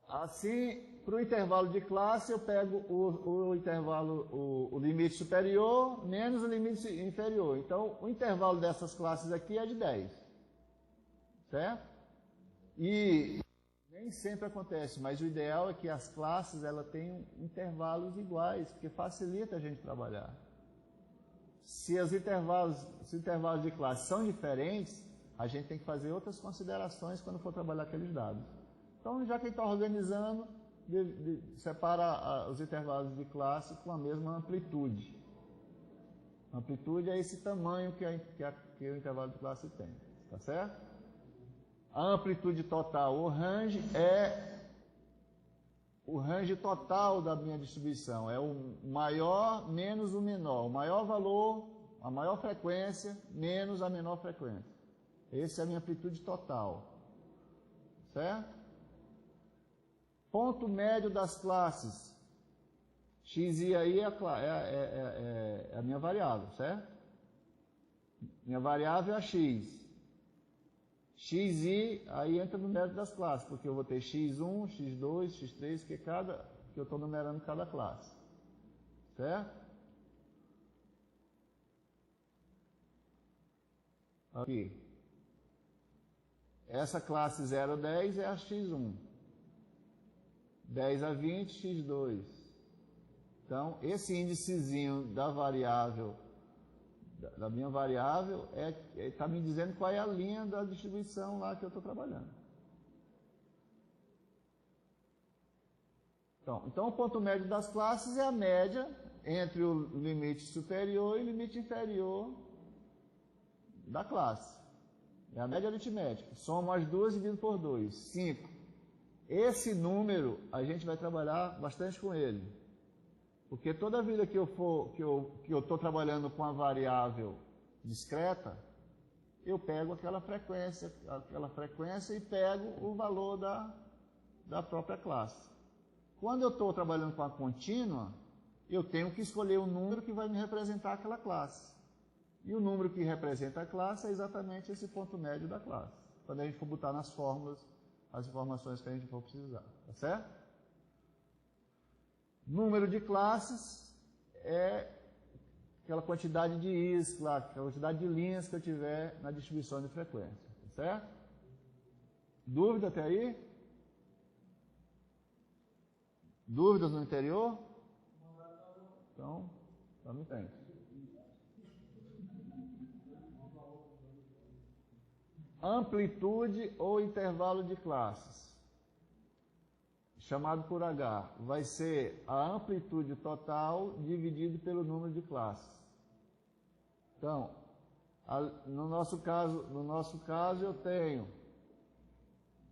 Assim, para o intervalo de classe, eu pego o intervalo, o limite superior menos o limite inferior. Então, o intervalo dessas classes aqui é de 10. Certo? E nem sempre acontece, mas o ideal é que as classes ela tenham intervalos iguais, porque facilita a gente trabalhar. Se os intervalos de classe são diferentes, a gente tem que fazer outras considerações quando for trabalhar aqueles dados. Então, já que ele está organizando, separa os intervalos de classe com a mesma amplitude. A amplitude é esse tamanho que o intervalo de classe tem. Tá certo? A amplitude total, o range, é o range total da minha distribuição. É o maior menos o menor. O maior valor, a maior frequência, menos a menor frequência. Essa é a minha amplitude total. Certo? Ponto médio das classes. Xi aí é a minha variável, certo? Minha variável é a x. Xi aí entra no médio das classes, porque eu vou ter x1, x2, x3, que eu estou numerando cada classe. Certo? Aqui. Essa classe 0 a 10 é a x1. 10 a 20, x2. Então, esse índicezinho da variável, da minha variável, está me dizendo qual é a linha da distribuição lá que eu estou trabalhando. Então, o ponto médio das classes é a média entre o limite superior e o limite inferior da classe. É a média aritmética. Soma as duas e divido por 2. 5. Esse número, a gente vai trabalhar bastante com ele. Porque toda vida que eu estou trabalhando com a variável discreta, eu pego aquela frequência e pego o valor da própria classe. Quando eu estou trabalhando com a contínua, eu tenho que escolher o número que vai me representar aquela classe. E o número que representa a classe é exatamente esse ponto médio da classe. Quando a gente for botar nas fórmulas as informações que a gente for precisar, tá certo? Número de classes é aquela quantidade de is, claro, aquela quantidade de linhas que eu tiver na distribuição de frequência, tá certo? Dúvida até aí? Dúvidas no interior? Então, não tem. Amplitude ou intervalo de classes, chamado por H, vai ser a amplitude total dividido pelo número de classes. Então, no nosso caso eu tenho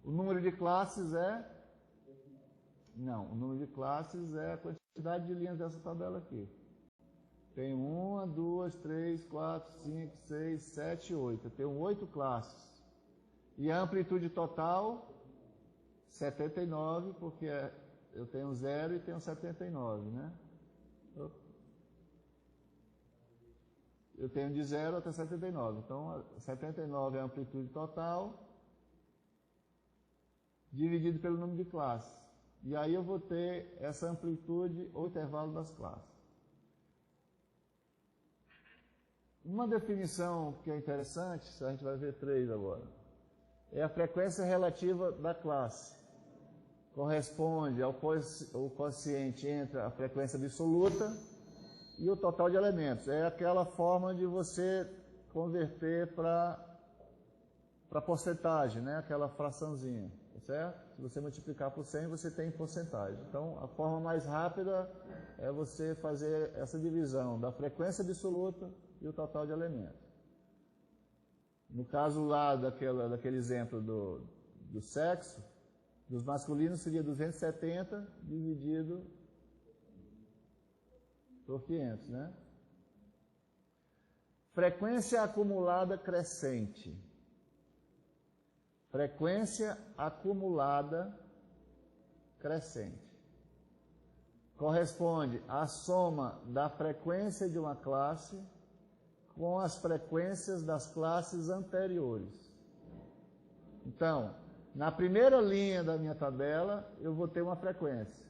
o número de classes o número de classes é a quantidade de linhas dessa tabela aqui. Tem 1, 2, 3, 4, 5, 6, 7, 8. Eu tenho 8 classes. E a amplitude total, 79, porque eu tenho 0 e tenho 79, né? Eu tenho de 0 até 79. Então, 79 é a amplitude total, dividido pelo número de classes. E aí eu vou ter essa amplitude ou intervalo das classes. Uma definição que é interessante, a gente vai ver 3 agora, é a frequência relativa da classe. Corresponde ao quociente entre a frequência absoluta e o total de elementos. É aquela forma de você converter para porcentagem, né? Aquela fraçãozinha, certo? Se você multiplicar por 100, você tem porcentagem. Então, a forma mais rápida é você fazer essa divisão da frequência absoluta e o total de elementos. No caso lá daquele exemplo do sexo, dos masculinos seria 270 dividido por 500, né? frequência acumulada crescente. Frequência acumulada crescente. Corresponde à soma da frequência de uma classe com as frequências das classes anteriores. Então, na primeira linha da minha tabela, eu vou ter uma frequência.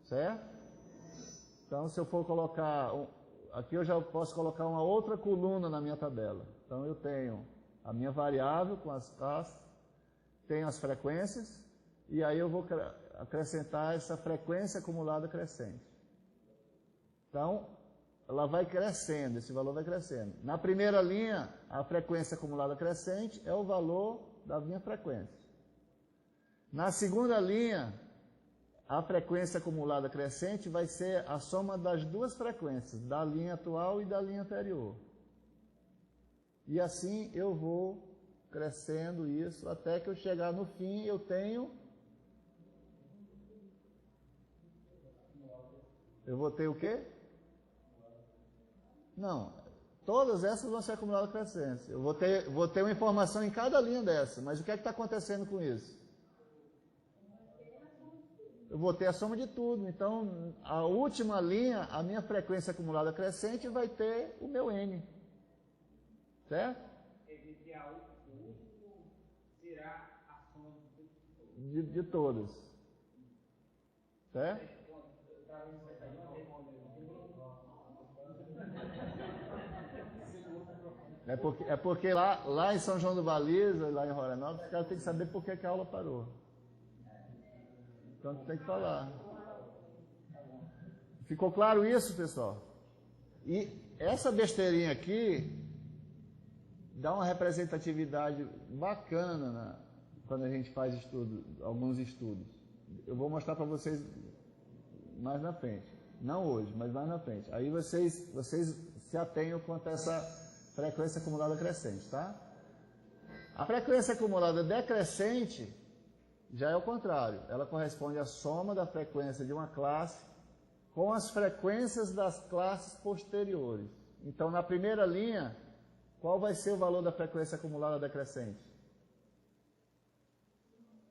Certo? Então, se eu for colocar... Aqui eu já posso colocar uma outra coluna na minha tabela. Então, eu tenho a minha variável com as classes, tenho as frequências, e aí eu vou acrescentar essa frequência acumulada crescente. Então, ela vai crescendo, esse valor vai crescendo. Na primeira linha, a frequência acumulada crescente é o valor da minha frequência. Na segunda linha, a frequência acumulada crescente vai ser a soma das duas frequências, da linha atual e da linha anterior. E assim eu vou crescendo isso, até que eu chegar no fim, eu tenho... Eu vou ter o quê? Não, todas essas vão ser acumuladas crescentes. Eu vou ter uma informação em cada linha dessa, mas o que é que está acontecendo com isso? Eu vou ter a soma de tudo. Então, a última linha, a minha frequência acumulada crescente, vai ter o meu N. Certo? De todas. Certo? É porque lá em São João do Baliza, lá em Roranópolis, os caras têm que saber por que a aula parou. Então tem que falar. Ficou claro isso, pessoal? E essa besteirinha aqui dá uma representatividade bacana quando a gente faz alguns estudos. Eu vou mostrar para vocês mais na frente. Não hoje, mas mais na frente. Aí vocês se atenham quanto a essa frequência acumulada crescente, tá? A frequência acumulada decrescente já é o contrário. Ela corresponde à soma da frequência de uma classe com as frequências das classes posteriores. Então, na primeira linha, qual vai ser o valor da frequência acumulada decrescente?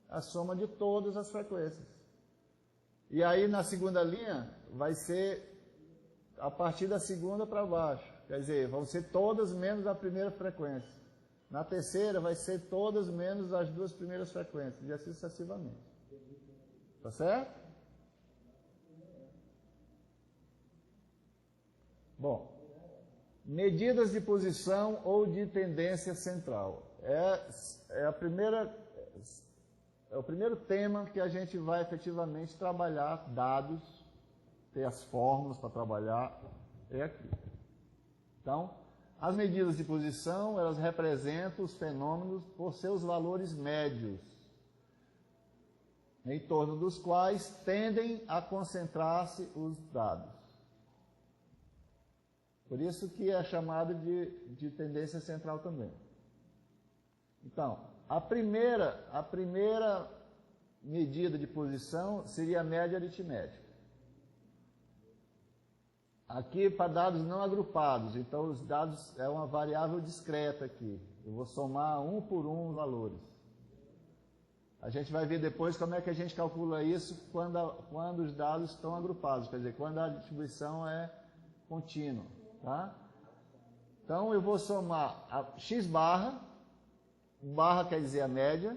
A soma de todas as frequências. E aí, na segunda linha, vai ser a partir da segunda para baixo. Quer dizer, vão ser todas menos a primeira frequência. Na terceira, vai ser todas menos as duas primeiras frequências, e assim sucessivamente. Tá certo? Bom, medidas de posição ou de tendência central. É o primeiro tema que a gente vai efetivamente trabalhar dados, ter as fórmulas para trabalhar, é aqui. Então, as medidas de posição, elas representam os fenômenos por seus valores médios, em torno dos quais tendem a concentrar-se os dados. Por isso que é chamado de tendência central também. Então, a primeira medida de posição seria a média aritmética. Aqui para dados não agrupados, então os dados é uma variável discreta aqui. Eu vou somar um por um os valores. A gente vai ver depois como é que a gente calcula isso quando os dados estão agrupados, quer dizer, quando a distribuição é contínua. Tá? Então eu vou somar a x barra, barra quer dizer a média,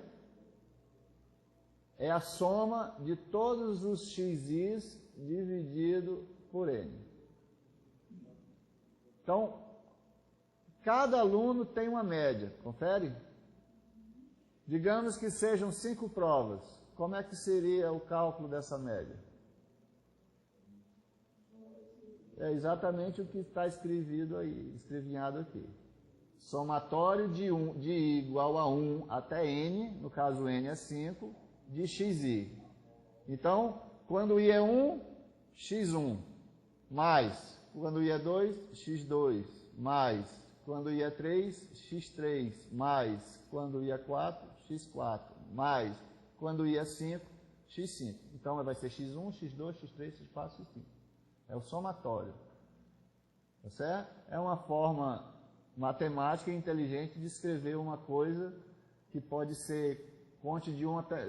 é a soma de todos os xis dividido por n. Então, cada aluno tem uma média, confere? Digamos que sejam 5 provas. Como é que seria o cálculo dessa média? É exatamente o que está escrevinhado aqui. Somatório de igual a 1 até n, no caso n é 5, de xi. Então, quando i é 1, x1, mais... Quando i é 2, x2, mais. Quando i é 3, x3, mais. Quando i é 4, x4, mais. Quando i é 5, x5. Então vai ser x1, x2, x3, x4, x5. É o somatório. Tá certo? É uma forma matemática e inteligente de escrever uma coisa que pode ser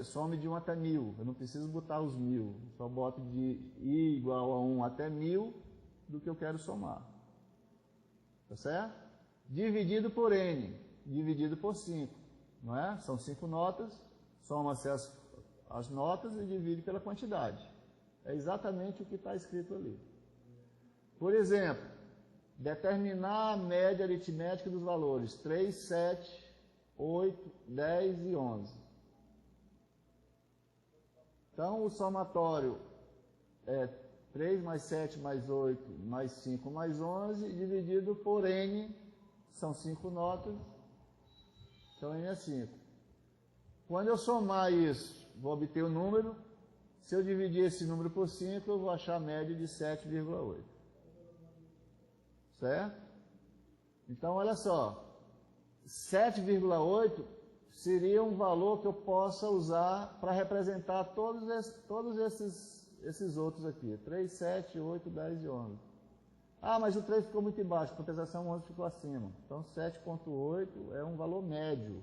some de 1 até 1000. Eu não preciso botar os 1000. Só boto de i igual a 1 até 1000 do que eu quero somar. Tá certo? Dividido por n, dividido por 5. Não é? São 5 notas, soma-se as notas e divide pela quantidade. É exatamente o que está escrito ali. Por exemplo, determinar a média aritmética dos valores 3, 7, 8, 10 e 11. Então, o somatório é 3 mais 7 mais 8 mais 5 mais 11 dividido por n, são 5 notas, então n é 5. Quando eu somar isso, vou obter o número. Se eu dividir esse número por 5, eu vou achar a média de 7,8. Certo? Então, olha só. 7,8 seria um valor que eu possa usar para representar todos esses outros aqui. 3, 7, 8, 10 e 11. Ah, mas o 3 ficou muito embaixo, a compensação 11 ficou acima. Então, 7,8 é um valor médio.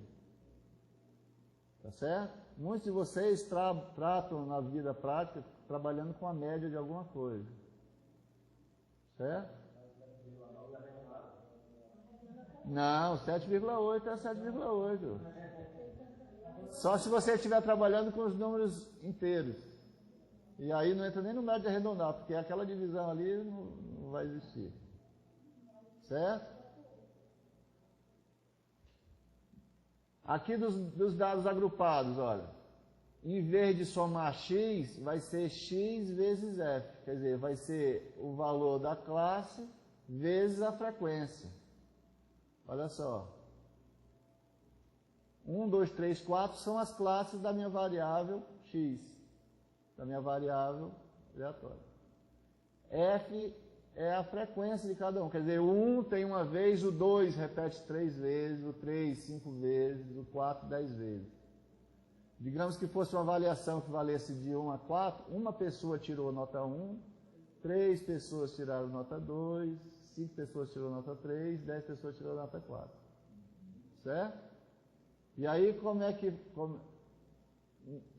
Tá certo? Muitos de vocês tratam na vida prática trabalhando com a média de alguma coisa. Certo? Não, 7,8 é 7,8. Só se você estiver trabalhando com os números inteiros. E aí não entra nem no médio de arredondar, porque aquela divisão ali não vai existir. Certo? Aqui dos dados agrupados, olha. Em vez de somar x, vai ser x vezes f. Quer dizer, vai ser o valor da classe vezes a frequência. Olha só. 1, 2, 3, 4 são as classes da minha variável x, da minha variável aleatória. F é a frequência de cada um. Quer dizer, o 1 tem uma vez, o 2 repete 3 vezes, o 3 5 vezes, o 4 10 vezes. Digamos que fosse uma avaliação que valesse de 1 a 4, uma pessoa tirou nota 1, 3 pessoas tiraram nota 2, 5 pessoas tiraram nota 3, 10 pessoas tiraram nota 4. Certo? E aí,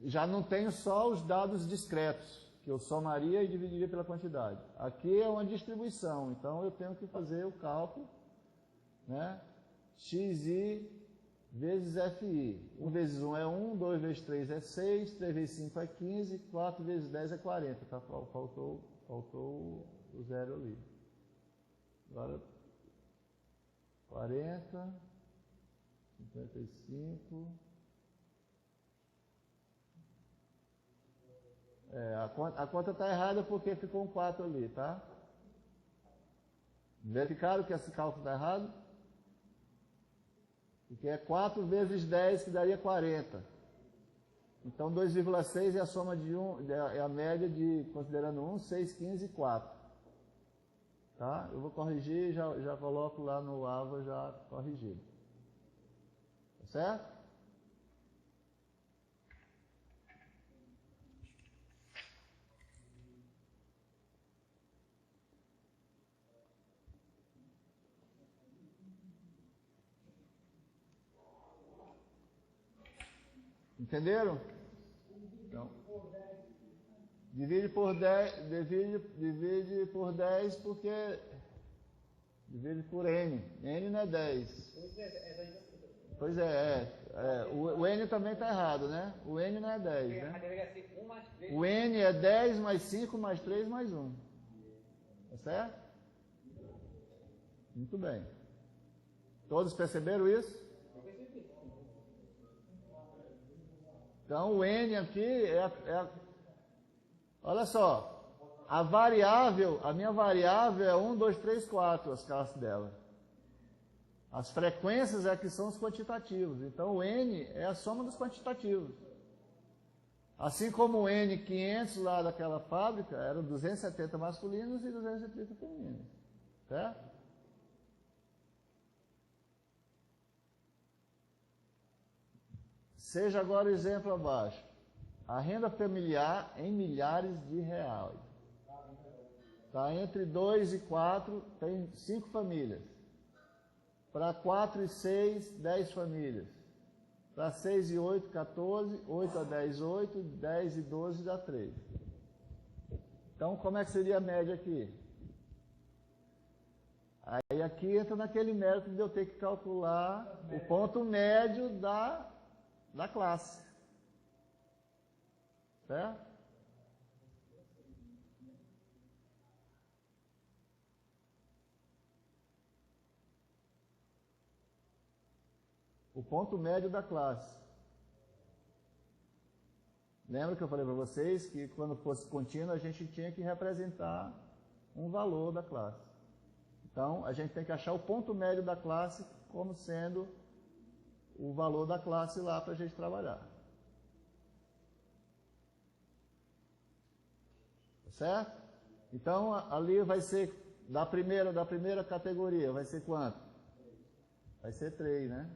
já não tenho só os dados discretos, que eu somaria e dividiria pela quantidade. Aqui é uma distribuição, então eu tenho que fazer o cálculo, né? Xi vezes Fi. 1 vezes 1 é 1, 2 vezes 3 é 6, 3 vezes 5 é 15, 4 vezes 10 é 40. Tá? Faltou o zero ali. Agora, 40, 55... a conta está errada porque ficou um 4 ali, tá? Verificaram que esse cálculo está errado? Porque é 4 vezes 10 que daria 40. Então 2,6 é a soma de 1, é a média de, considerando 1, 6, 15 e 4. Tá? Eu vou corrigir e já coloco lá no AVA já corrigido. Tá certo? Entenderam? Então, divide por 10 porque divide por n. N não é 10. Pois o n também está errado, né? O n não é 10, né? O n é 10 mais 5 mais 3 mais 1. Tá certo? Muito bem. Todos perceberam isso? Então, o n aqui olha só, a minha variável é 1, 2, 3, 4, as classes dela. As frequências é que são os quantitativos. Então, o n é a soma dos quantitativos. Assim como o N500 lá daquela fábrica, eram 270 masculinos e 230 femininos. Certo? Seja agora o exemplo abaixo. A renda familiar em milhares de reais. Tá? Entre 2 e 4 tem 5 famílias. Para 4 e 6, 10 famílias. Para 6 e 8, 14. 8 a 10, 8. 10 e 12 dá 3. Então, como é que seria a média aqui? Aí aqui entra naquele método de eu ter que calcular o ponto médio da classe. Certo? O ponto médio da classe. Lembra que eu falei para vocês que quando fosse contínuo a gente tinha que representar um valor da classe. Então, a gente tem que achar o ponto médio da classe como sendo o valor da classe lá para a gente trabalhar. Certo? Então, ali vai ser, da primeira categoria, vai ser quanto? Vai ser 3, né?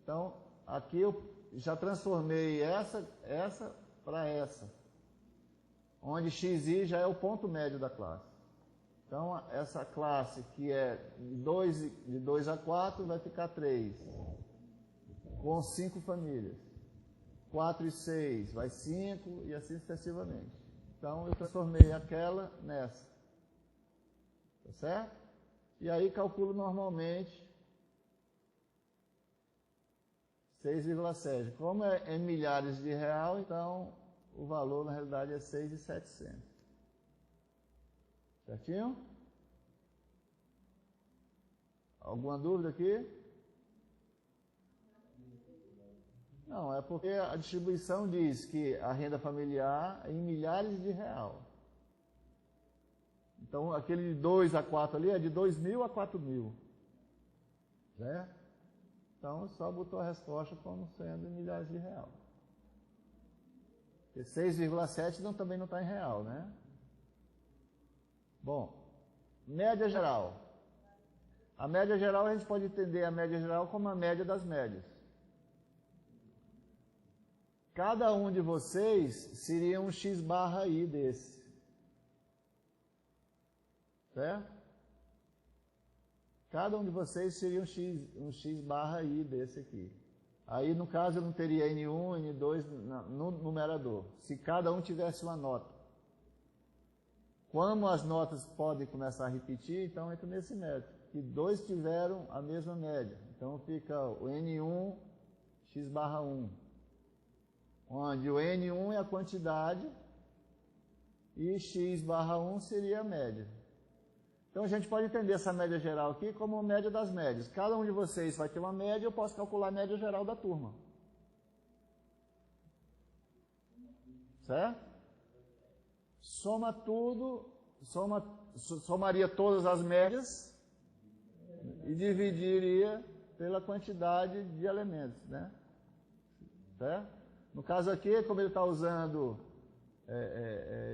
Então, aqui eu já transformei essa para essa, onde xi já é o ponto médio da classe. Então, essa classe que é de 2 a 4 vai ficar 3, com 5 famílias. 4 e 6 vai 5 e assim sucessivamente. Então, eu transformei aquela nessa. Tá certo? E aí calculo normalmente 6,7. Como é em milhares de real, então o valor na realidade é 6.700. Certinho? Alguma dúvida aqui? Não, é porque a distribuição diz que a renda familiar é em milhares de real. Então, aquele de 2 a 4 ali é de 2.000 a 4.000. Certo? Então, só botou a resposta como sendo em milhares de real. Porque 6,7 também não está em real, né? Bom, média geral. A média geral, a gente pode entender a média geral como a média das médias. Cada um de vocês seria um x barra i desse. Certo? Cada um de vocês seria um x barra i desse aqui. Aí, no caso, eu não teria N1, N2 no numerador, se cada um tivesse uma nota. Como as notas podem começar a repetir, então entra nesse método, que 2 tiveram a mesma média. Então fica o N1 x barra 1, onde o N1 é a quantidade e x barra 1 seria a média. Então, a gente pode entender essa média geral aqui como a média das médias. Cada um de vocês vai ter uma média, eu posso calcular a média geral da turma. Certo? Soma tudo, somaria todas as médias e dividiria pela quantidade de elementos, né? Certo? No caso aqui, como ele está usando...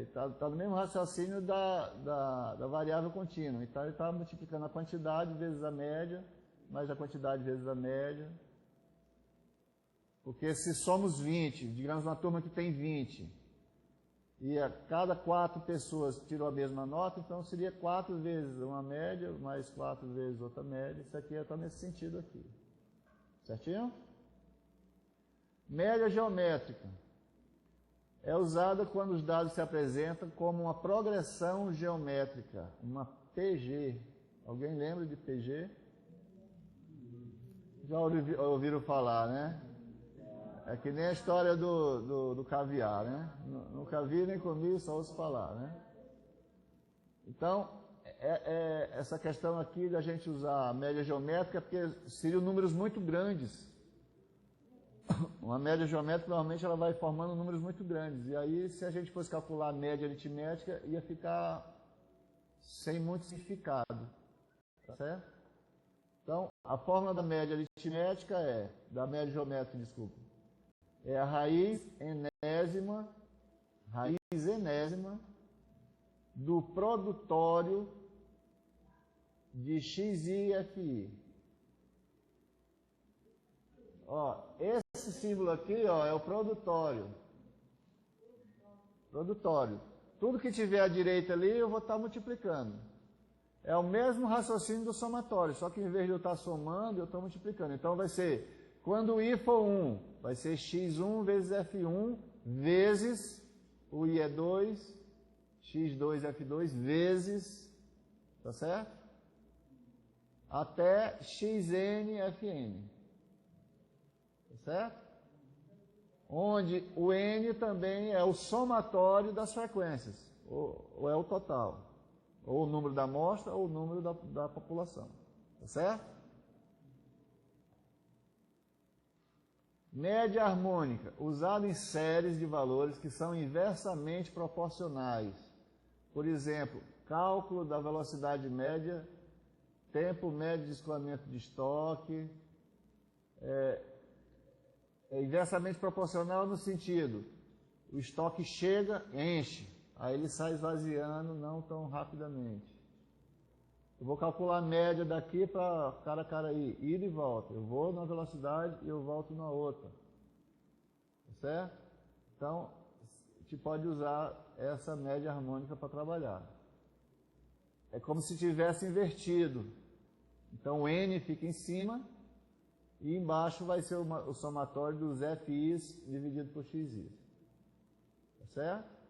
Está no mesmo raciocínio da variável contínua. Então, ele está multiplicando a quantidade vezes a média, mais a quantidade vezes a média. Porque se somos 20, digamos uma turma que tem 20, e a cada 4 pessoas tirou a mesma nota, então seria 4 vezes uma média, mais 4 vezes outra média. Isso aqui está nesse sentido aqui. Certinho? Média geométrica. É usada quando os dados se apresentam como uma progressão geométrica, uma PG. Alguém lembra de PG? Já ouviram falar, né? É que nem a história do caviar, né? Nunca vi nem comi, só ouço falar, né? Então, essa questão aqui da gente usar a média geométrica, porque seriam números muito grandes. Uma média geométrica, normalmente, ela vai formando números muito grandes. E aí, se a gente fosse calcular a média aritmética, ia ficar sem muito significado. Tá certo? Então, a fórmula da média aritmética da média geométrica, desculpa, é a raiz enésima do produtório de xi e fi. Ó, esse símbolo aqui, ó, é o produtório. tudo que tiver à direita ali, eu vou estar multiplicando. É o mesmo raciocínio do somatório, só que em vez de eu estar somando, eu estou multiplicando. Então vai ser, quando o I for 1, vai ser x1 vezes f1 vezes, o I é 2, x2 f2 vezes, tá certo? Até xn fn. Tá certo? Onde o n também é o somatório das frequências, ou é o total. Ou o número da amostra, ou o número da população. Tá certo? Média harmônica, usada em séries de valores que são inversamente proporcionais. Por exemplo, cálculo da velocidade média, tempo médio de escoamento de estoque, é inversamente proporcional no sentido, o estoque chega, enche, aí ele sai esvaziando não tão rapidamente. Eu vou calcular a média daqui para Caracaraí, ida e volta. Eu vou numa velocidade e eu volto na outra. Certo? Então, a gente pode usar essa média harmônica para trabalhar. É como se tivesse invertido. Então, o N fica em cima e embaixo vai ser o somatório dos FIs dividido por XI. Tá certo?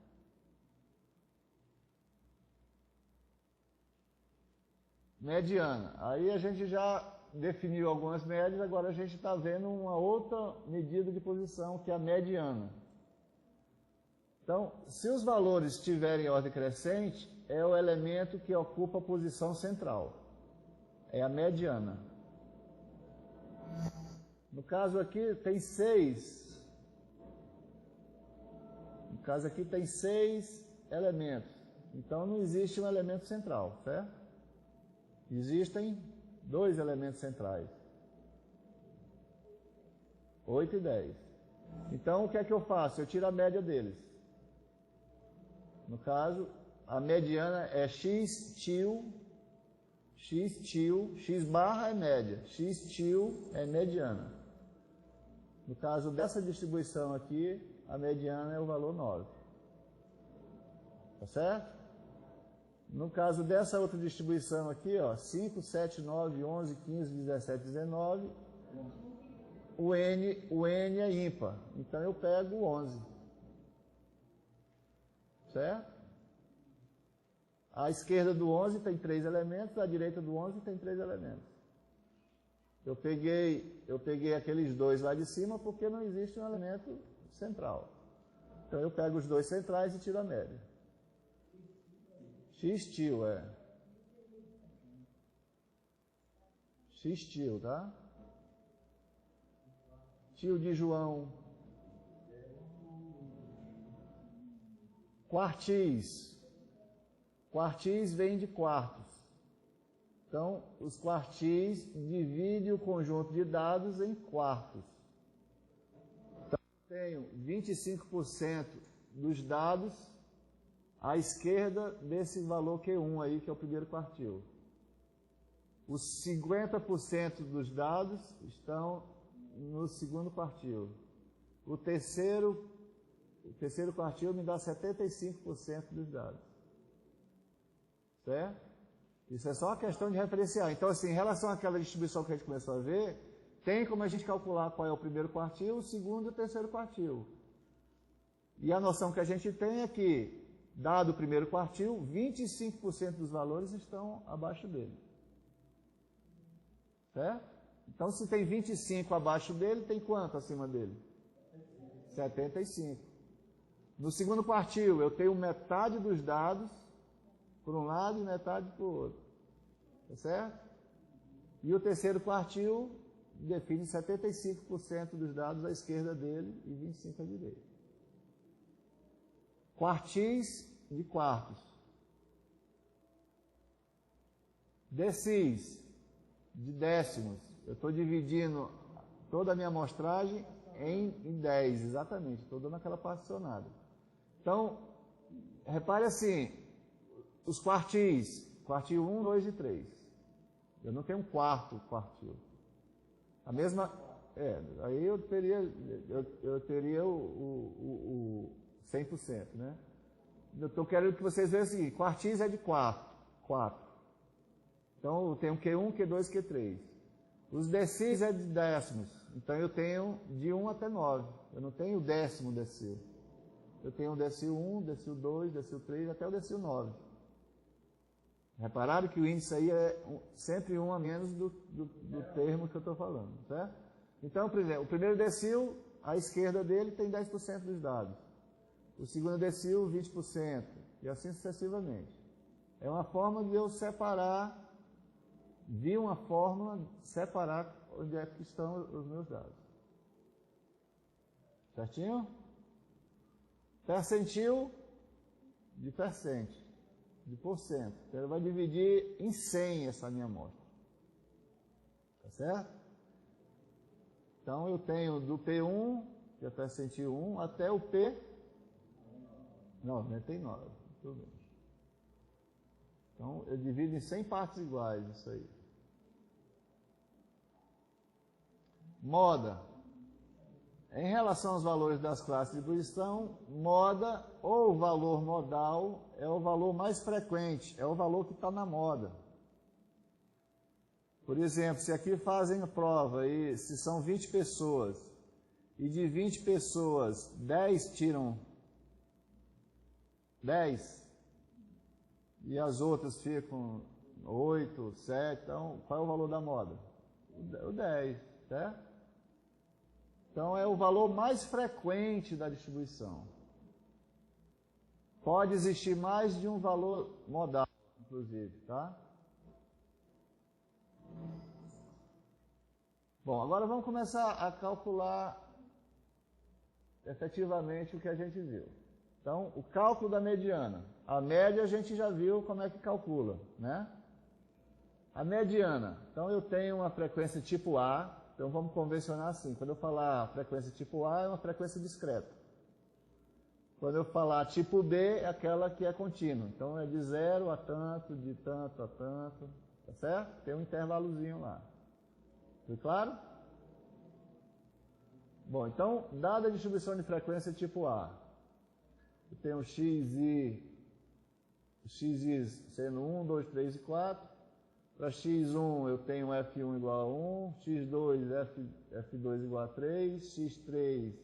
Mediana. Aí a gente já definiu algumas médias, agora a gente está vendo uma outra medida de posição, que é a mediana. Então, se os valores estiverem em ordem crescente, é o elemento que ocupa a posição central. É a mediana. No caso aqui tem 6. No caso aqui tem 6 elementos. Então não existe um elemento central, certo? Existem 2 elementos centrais. 8 e 10. Então o que é que eu faço? Eu tiro a média deles. No caso, a mediana é x til, x barra é média, x til é mediana. No caso dessa distribuição aqui, a mediana é o valor 9. Tá certo? No caso dessa outra distribuição aqui, ó, 5, 7, 9, 11, 15, 17, 19, o N é ímpar. Então eu pego o 11. Certo? A esquerda do 11 tem 3 elementos, a direita do 11 tem 3 elementos. Eu peguei aqueles 2 lá de cima porque não existe um elemento central. Então eu pego os 2 centrais e tiro a média. X til, X til, tá? Til de João. Quartis. Quartis vem de quartos. Então, os quartis dividem o conjunto de dados em quartos. Então, eu tenho 25% dos dados à esquerda desse valor Q1 aí, que é o primeiro quartil. Os 50% dos dados estão no segundo quartil. O terceiro quartil me dá 75% dos dados. Certo? Isso é só uma questão de referenciar. Então, assim, em relação àquela distribuição que a gente começou a ver, tem como a gente calcular qual é o primeiro quartil, o segundo e o terceiro quartil. E a noção que a gente tem é que, dado o primeiro quartil, 25% dos valores estão abaixo dele. Certo? Então, se tem 25 abaixo dele, tem quanto acima dele? 75. No segundo quartil, eu tenho metade dos dados por um lado e metade por outro. Tá certo? E o terceiro quartil define 75% dos dados à esquerda dele e 25% à direita. Quartis de quartos. Decis de décimos. Eu estou dividindo toda a minha amostragem em 10, exatamente. Estou dando aquela particionada. Então, repare assim, os quartis, quartil 1, 2 e 3. Eu não tenho um quarto quartil. A mesma... aí eu teria o 100%, né? eu estou querendo que vocês vejam o seguinte, quartis é de 4. Então, eu tenho Q1, Q2, Q3. Os decis é de décimos. Então, eu tenho de 1 até 9. Eu não tenho décimo decil. Eu tenho o decil 1, decil 2, decil 3, até o decil 9. Repararam que o índice aí é sempre 1 a menos do termo que eu estou falando, certo? Então, o primeiro decil, à esquerda dele, tem 10% dos dados. O segundo decil, 20%. E assim sucessivamente. É uma forma de eu separar, separar onde é que estão os meus dados. Certinho? Percentil de percente, de porcento. Então, ele vai dividir em 100 essa minha amostra. Tá certo? Então, eu tenho do P1, que é percentil 1, até o P 99. Tudo bem. Então, eu divido em 100 partes iguais isso aí. Moda. Em relação aos valores das classes de distribuição, moda ou valor modal é o valor mais frequente, é o valor que está na moda. Por exemplo, se aqui fazem a prova, e se são 20 pessoas, e de 20 pessoas, 10 tiram 10, e as outras ficam 8, 7, então qual é o valor da moda? O 10, certo? Então, é o valor mais frequente da distribuição. Pode existir mais de um valor modal, inclusive, tá? Bom, agora vamos começar a calcular efetivamente o que a gente viu. Então, o cálculo da mediana. A média a gente já viu como é que calcula, né? A mediana. Então, eu tenho uma frequência tipo A. Então, vamos convencionar assim. Quando eu falar frequência tipo A, é uma frequência discreta. Quando eu falar tipo B, é aquela que é contínua. Então, é de 0 a tanto, de tanto a tanto. Tá certo? Tem um intervalozinho lá. Foi claro? Bom, então, dada a distribuição de frequência tipo A, eu tenho x sendo 1, 2, 3 e 4. Para x1 eu tenho f1 igual a 1, x2, f2 igual a 3, x3,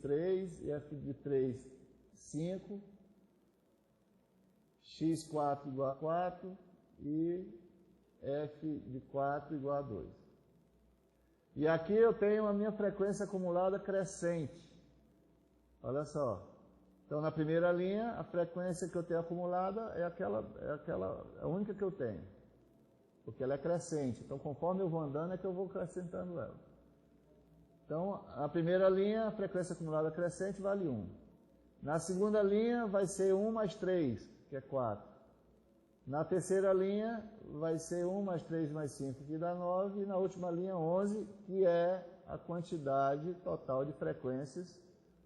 3 e f de 3, 5, x4 igual a 4 e f de 4 igual a 2. E aqui eu tenho a minha frequência acumulada crescente. Olha só. Então, na primeira linha, a frequência que eu tenho acumulada é a única que eu tenho. Porque ela é crescente. Então, conforme eu vou andando, é que eu vou acrescentando ela. Então, na primeira linha, a frequência acumulada crescente vale 1. Na segunda linha, vai ser 1 mais 3, que é 4. Na terceira linha, vai ser 1 mais 3 mais 5, que dá 9. E na última linha, 11, que é a quantidade total de frequências,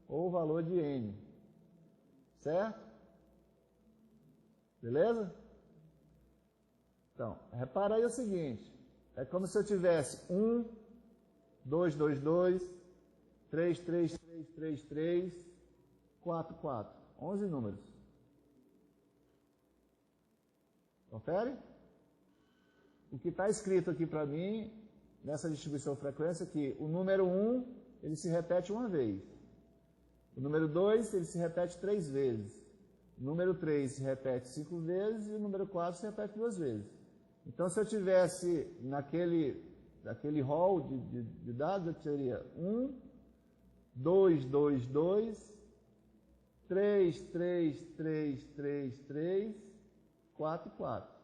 ou o valor de n. Certo? Beleza? Então, repara aí o seguinte. É como se eu tivesse 1, 2, 2, 2, 3, 3, 3, 3, 3, 4, 4. 11 números. Confere? O que está escrito aqui para mim, nessa distribuição de frequência, é que o número 1, ele se repete uma vez. O número 2, ele se repete 3 vezes. O número 3 se repete 5 vezes e o número 4 se repete 2 vezes. Então, se eu tivesse naquele hall de dados, eu teria 1, 2, 2, 2, 3, 3, 3, 3, 3, 4, 4.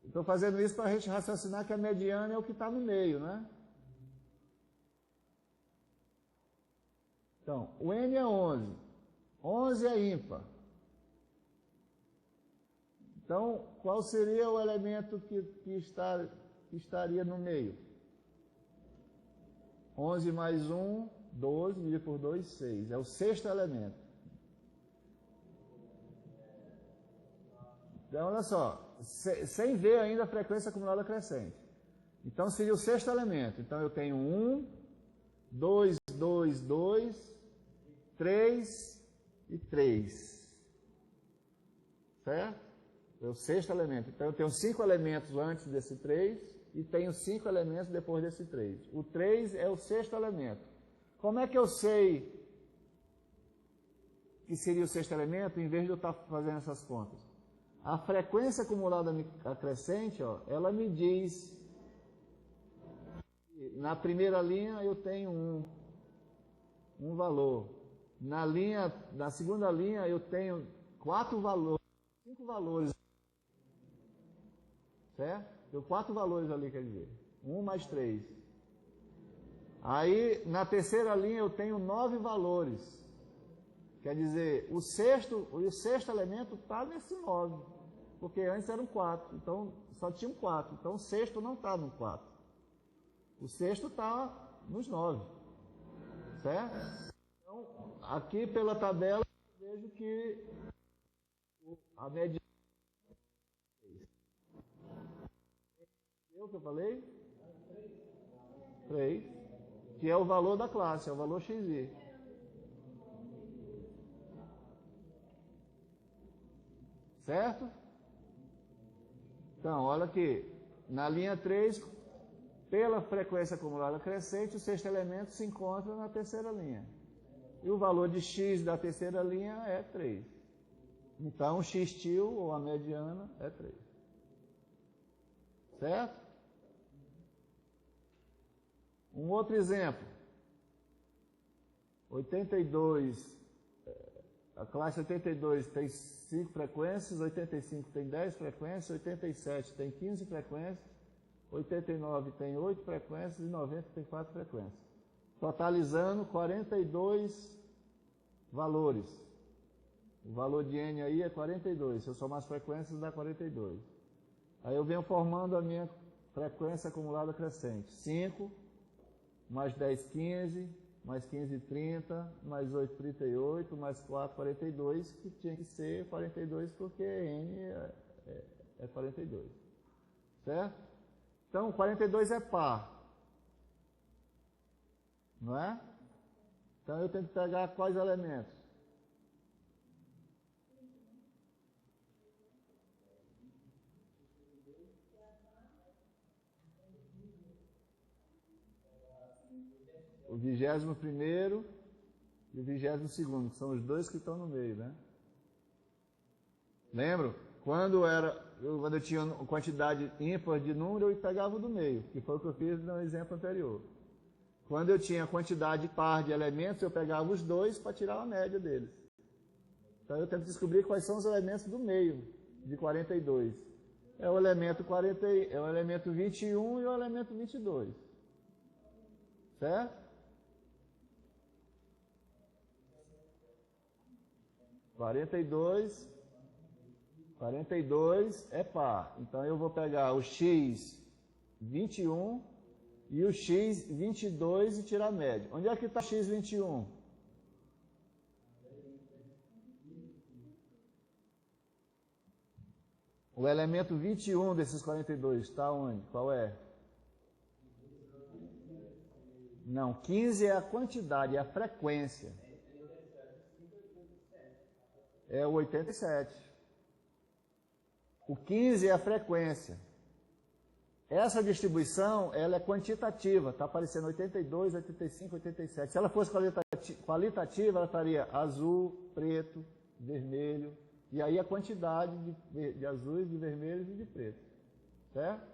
Estou fazendo isso para a gente raciocinar que a mediana é o que está no meio, né? Então, o n é 11. 11 é ímpar. Então, qual seria o elemento que estaria no meio? 11 mais 1, 12, dividido por 2, 6. É o sexto elemento. Então, olha só. Sem ver ainda a frequência acumulada crescente. Então, seria o sexto elemento. Então, eu tenho 1, 2, 2, 2, 3 e 3. Certo? É o sexto elemento. Então eu tenho 5 elementos antes desse 3 e tenho 5 elementos depois desse 3. O 3 é o sexto elemento. Como é que eu sei que seria o sexto elemento, em vez de eu estar fazendo essas contas? A frequência acumulada acrescente, ó, ela me diz, na primeira linha eu tenho um valor. Na segunda linha eu tenho 4 valores, 5 valores. Certo? Tem 4 valores ali, quer dizer. 1 mais 3. Aí, na terceira linha eu tenho 9 valores. Quer dizer, o sexto elemento está nesse 9, porque antes eram 4, então só tinham 4. Então o sexto não está no 4. O sexto está nos 9. Certo? Então, aqui pela tabela, eu vejo que a média... O que eu falei? 3. Que é o valor da classe, é o valor XI. Certo? Então, olha aqui. Na linha 3, pela frequência acumulada crescente, o sexto elemento se encontra na terceira linha. E o valor de x da terceira linha é 3. Então, o x-til, ou a mediana, é 3. Certo? Um outro exemplo. 82. A classe 82 tem 5 frequências, 85 tem 10 frequências, 87 tem 15 frequências, 89 tem 8 frequências e 90 tem 4 frequências. Totalizando 42 valores. O valor de N aí é 42. Se eu somar as frequências, dá 42. Aí eu venho formando a minha frequência acumulada crescente. 5, mais 10, 15... mais 15, 30, mais 8, 38, mais 4, 42, que tinha que ser 42 porque N é 42. Certo? Então, 42 é par. Não é? Então, eu tenho que pegar quais elementos? O 21º e o 22º, que são os dois que estão no meio, né? Lembram? Quando eu tinha quantidade ímpar de número, eu pegava o do meio, que foi o que eu fiz no exemplo anterior. Quando eu tinha quantidade par de elementos, eu pegava os dois para tirar a média deles. Então eu tento descobrir quais são os elementos do meio de 42. É o elemento 21 e o elemento 22. Certo? 42 é par. Então eu vou pegar o x21 e o x22 e tirar a média. Onde é que está x21? O elemento 21 desses 42 está onde? Qual é? Não, 15 é a quantidade, é a frequência. É o 87. O 15 é a frequência. Essa distribuição, ela é quantitativa, está aparecendo 82, 85, 87. Se ela fosse qualitativa, ela estaria azul, preto, vermelho, e aí a quantidade de azuis, de vermelhos e de preto. Certo?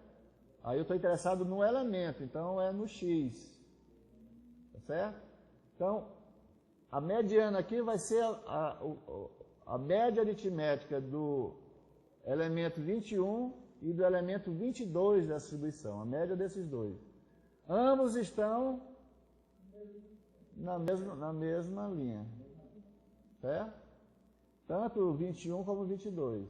Aí eu estou interessado no elemento, então é no X. Tá certo? Então, a mediana aqui vai ser a média aritmética do elemento 21 e do elemento 22 da distribuição, a média desses dois. Ambos estão na mesma linha. Certo? Tanto o 21 como o 22.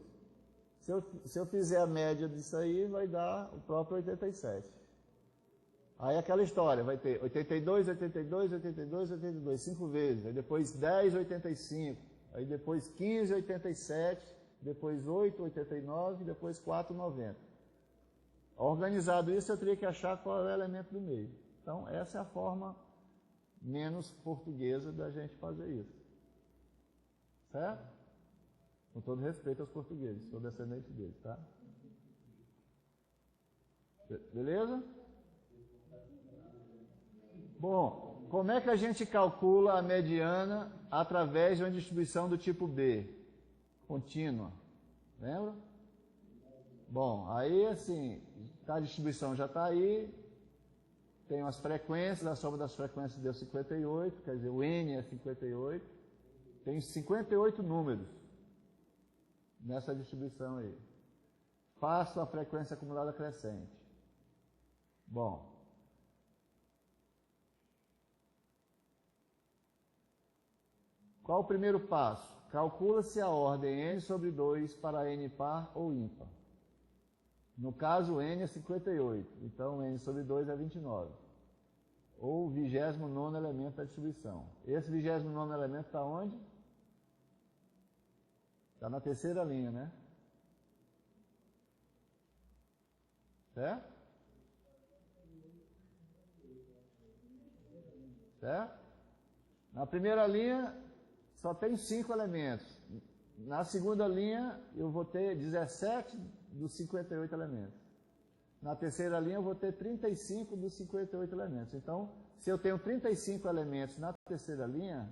Se eu fizer a média disso aí, vai dar o próprio 87. Aí aquela história, vai ter 82, 82, 82, 82, 5 vezes. Aí depois 10, 85. Aí depois 15, 87. Depois 8, 89. Depois 4, 90. Organizado isso, eu teria que achar qual é o elemento do meio. Então, essa é a forma menos portuguesa da gente fazer isso. Certo? Com todo respeito aos portugueses, sou descendente deles, tá? Beleza? Bom, como é que a gente calcula a mediana através de uma distribuição do tipo B? Contínua. Lembra? Bom, aí assim, a distribuição já está aí, tem as frequências, a soma das frequências deu 58, quer dizer, o N é 58, tem 58 números nessa distribuição aí. Faço a frequência acumulada crescente. Bom, qual o primeiro passo? Calcula-se a ordem n sobre 2 para n par ou ímpar. No caso, n é 58, então n sobre 2 é 29. Ou o 29º elemento da distribuição. Esse 29º elemento está onde? Está na terceira linha, né? Certo? Certo? Na primeira linha, só tem 5 elementos. Na segunda linha, eu vou ter 17 dos 58 elementos. Na terceira linha, eu vou ter 35 dos 58 elementos. Então, se eu tenho 35 elementos na terceira linha,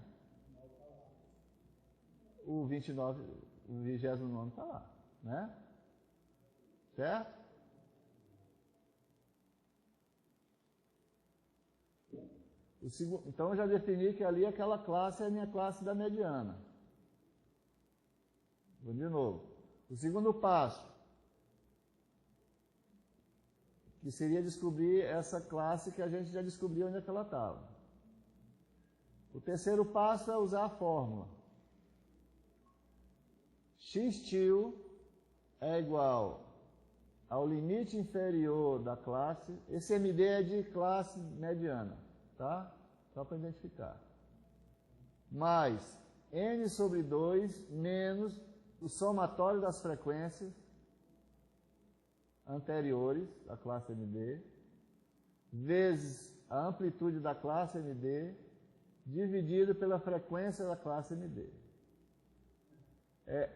o 29º está lá, né? Certo? Então, eu já defini que ali aquela classe é a minha classe da mediana. Vou de novo. O segundo passo, que seria descobrir essa classe que a gente já descobriu onde é que ela estava. O terceiro passo é usar a fórmula. X-til é igual ao limite inferior da classe. Esse MD é de classe mediana, tá? Só para identificar. Mais n sobre 2 menos o somatório das frequências anteriores da classe MD, vezes a amplitude da classe MD, dividido pela frequência da classe MD.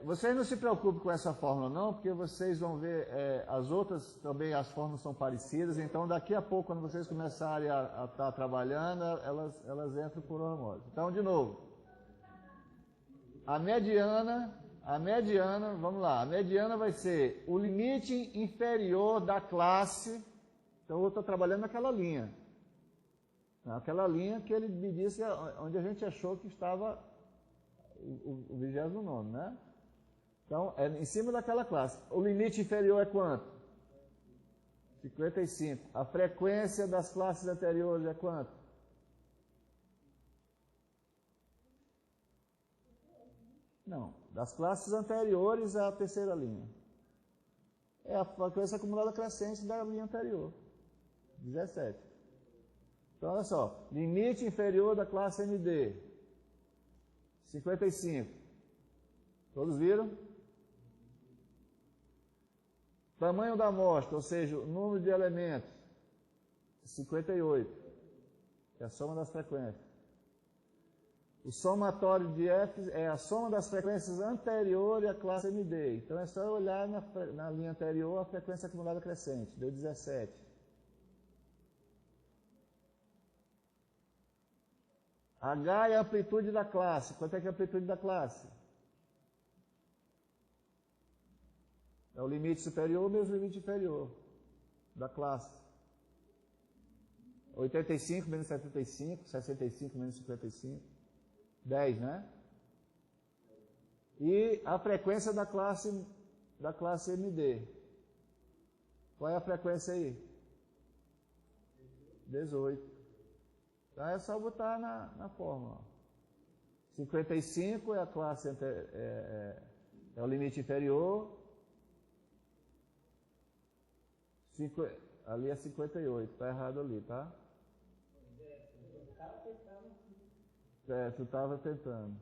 Vocês não se preocupem com essa fórmula não, porque vocês vão ver, as outras também, as fórmulas são parecidas, então daqui a pouco, quando vocês começarem a estar trabalhando, elas entram por osmose. Então, de novo, a mediana, vamos lá, a mediana vai ser o limite inferior da classe, então eu estou trabalhando naquela linha que ele me disse onde a gente achou que estava o 29º, né? Então, é em cima daquela classe. O limite inferior é quanto? 55. A frequência das classes anteriores é quanto? Não. Das classes anteriores é a terceira linha. É a frequência acumulada crescente da linha anterior. 17. Então, olha só. Limite inferior da classe MD. 55. Todos viram? Tamanho da amostra, ou seja, o número de elementos. 58. Que é a soma das frequências. O somatório de F é a soma das frequências anteriores à classe MD. Então é só olhar na linha anterior a frequência acumulada crescente. Deu 17. H é a amplitude da classe. Quanto é que é a amplitude da classe? É o limite superior menos o limite inferior da classe. 85 menos 75, 65 menos 55, 10, né? E a frequência da classe MD. Qual é a frequência aí? 18. Então é só botar na fórmula. 55 é a classe é o limite inferior. Ali é 58, está errado ali, tá? Tu estava tentando.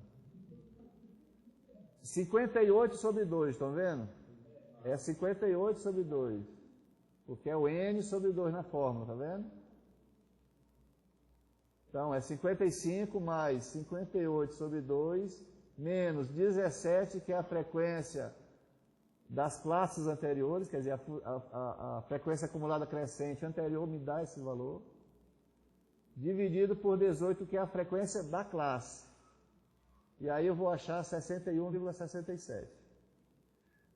58 sobre 2, estão vendo? É 58 sobre 2. Porque é o N sobre 2 na fórmula, tá vendo? Então, é 55 mais 58 sobre 2 menos 17, que é a frequência das classes anteriores, quer dizer, a frequência acumulada crescente anterior me dá esse valor, dividido por 18, que é a frequência da classe. E aí eu vou achar 61,67.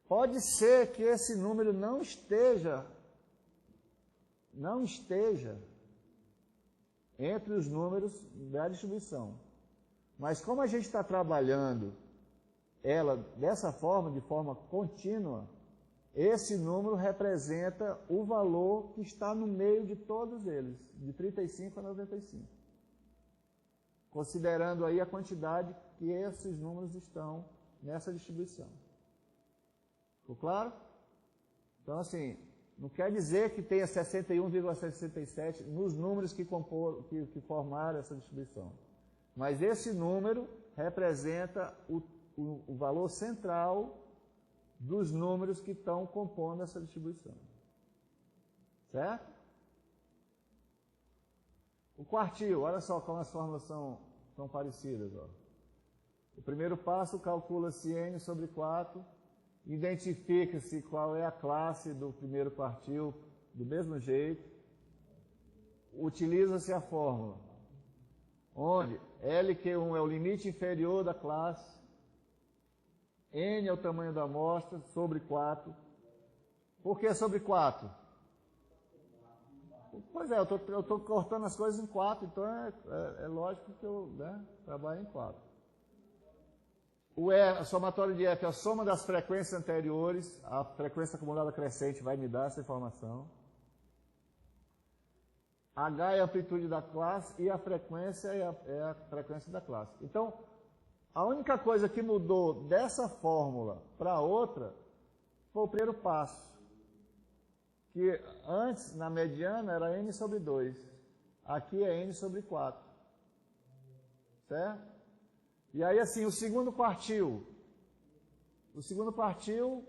Pode ser que esse número não esteja entre os números da distribuição. Mas como a gente está trabalhando ela dessa forma, de forma contínua, esse número representa o valor que está no meio de todos eles, de 35 a 95. Considerando aí a quantidade que esses números estão nessa distribuição. Ficou claro? Então, assim, não quer dizer que tenha 61,67 nos números que formaram essa distribuição. Mas esse número representa o valor central dos números que estão compondo essa distribuição. Certo? O quartil, olha só como as fórmulas são parecidas. Ó. O primeiro passo, calcula-se n sobre 4, identifica-se qual é a classe do primeiro quartil, do mesmo jeito, utiliza-se a fórmula, onde LQ1 é o limite inferior da classe, n é o tamanho da amostra, sobre 4. Por que sobre 4? Pois é, eu estou cortando as coisas em 4, então é lógico que eu trabalho em 4. O E, a somatória de F é a soma das frequências anteriores, a frequência acumulada crescente vai me dar essa informação. H é a amplitude da classe e a frequência é a frequência da classe. Então, a única coisa que mudou dessa fórmula para outra foi o primeiro passo. Que antes, na mediana, era n sobre 2. Aqui é n sobre 4. Certo? E aí, assim, o segundo quartil. O segundo quartil,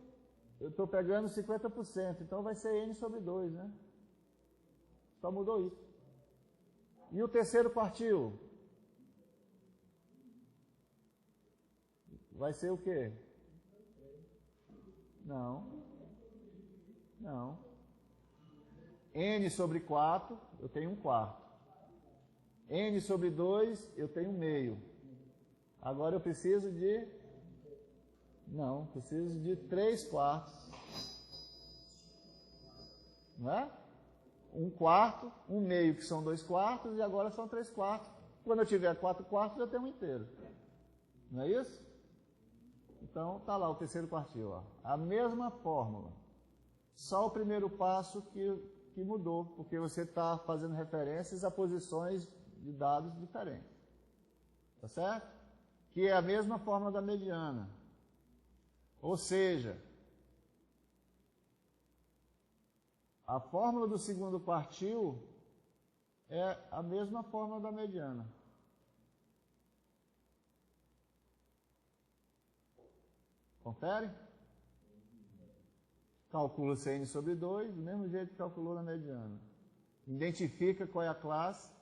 eu estou pegando 50%. Então, vai ser n sobre 2, né? Só mudou isso. E o terceiro quartil? Vai ser o quê? Não. N sobre 4, eu tenho 1/4. N sobre 2, eu tenho 1/2. Agora eu preciso de... Não, preciso de 3/4. Não é? 1/4, 1/2, que são 2/4, e agora são 3/4. Quando eu tiver 4/4, eu tenho 1 inteiro. Não é isso? Então, está lá o terceiro quartil. Ó. A mesma fórmula. Só o primeiro passo que mudou, porque você está fazendo referências a posições de dados diferentes. Tá certo? Que é a mesma fórmula da mediana. Ou seja, a fórmula do segundo quartil é a mesma fórmula da mediana. Confere? Calcula-se n sobre 2, do mesmo jeito que calculou na mediana. Identifica qual é a classe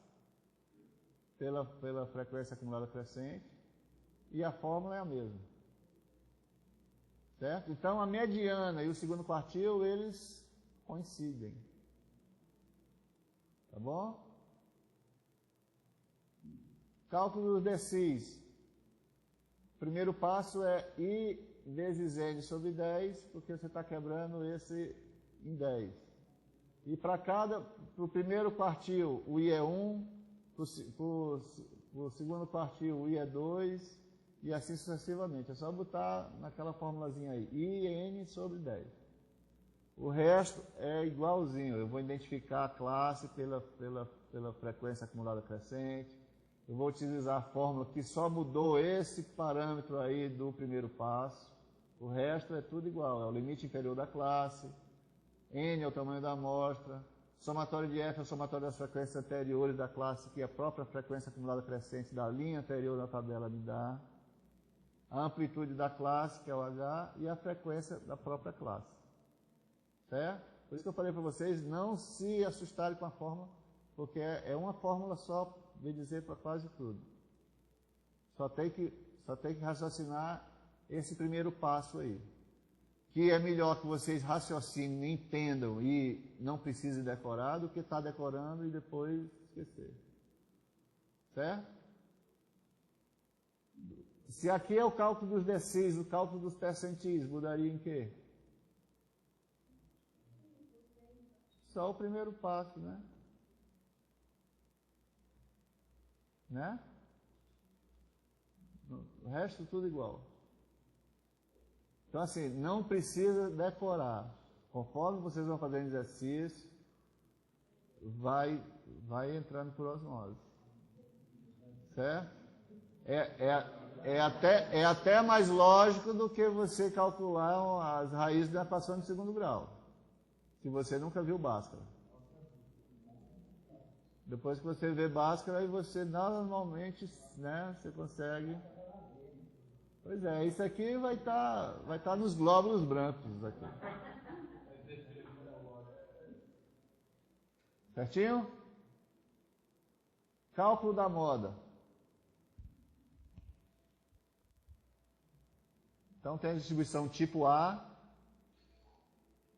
pela frequência acumulada crescente e a fórmula é a mesma. Certo? Então, a mediana e o segundo quartil, eles coincidem. Tá bom? Cálculo dos decis. O primeiro passo é I vezes n sobre 10, porque você está quebrando esse em 10. E para o primeiro quartil, o I é 1, para o segundo quartil, o I é 2, e assim sucessivamente. É só botar naquela formulazinha aí, I n sobre 10. O resto é igualzinho. Eu vou identificar a classe pela frequência acumulada crescente. Eu vou utilizar a fórmula que só mudou esse parâmetro aí do primeiro passo. O resto é tudo igual. É o limite inferior da classe. N é o tamanho da amostra. Somatório de F é o somatório das frequências anteriores da classe, que a própria frequência acumulada crescente da linha anterior da tabela me dá. A amplitude da classe, que é o H, e a frequência da própria classe. Certo? Por isso que eu falei para vocês não se assustarem com a fórmula, porque é uma fórmula só, de dizer para quase tudo. Só tem que raciocinar esse primeiro passo aí. Que é melhor que vocês raciocinem, entendam e não precisem decorar do que estar decorando e depois esquecer. Certo? Se aqui é o cálculo dos decis, o cálculo dos percentis, mudaria em quê? Só o primeiro passo, né? Né? O resto tudo igual. Então assim, não precisa decorar. Conforme vocês vão fazendo exercício, vai entrando por osmose. Certo? É até mais lógico do que você calcular as raízes da equação de segundo grau. Se você nunca viu Bhaskara. Depois que você vê Bhaskara, aí você normalmente, né, você consegue. Pois é, isso aqui vai tá nos glóbulos brancos aqui. Certinho? Cálculo da moda. Então tem a distribuição tipo A,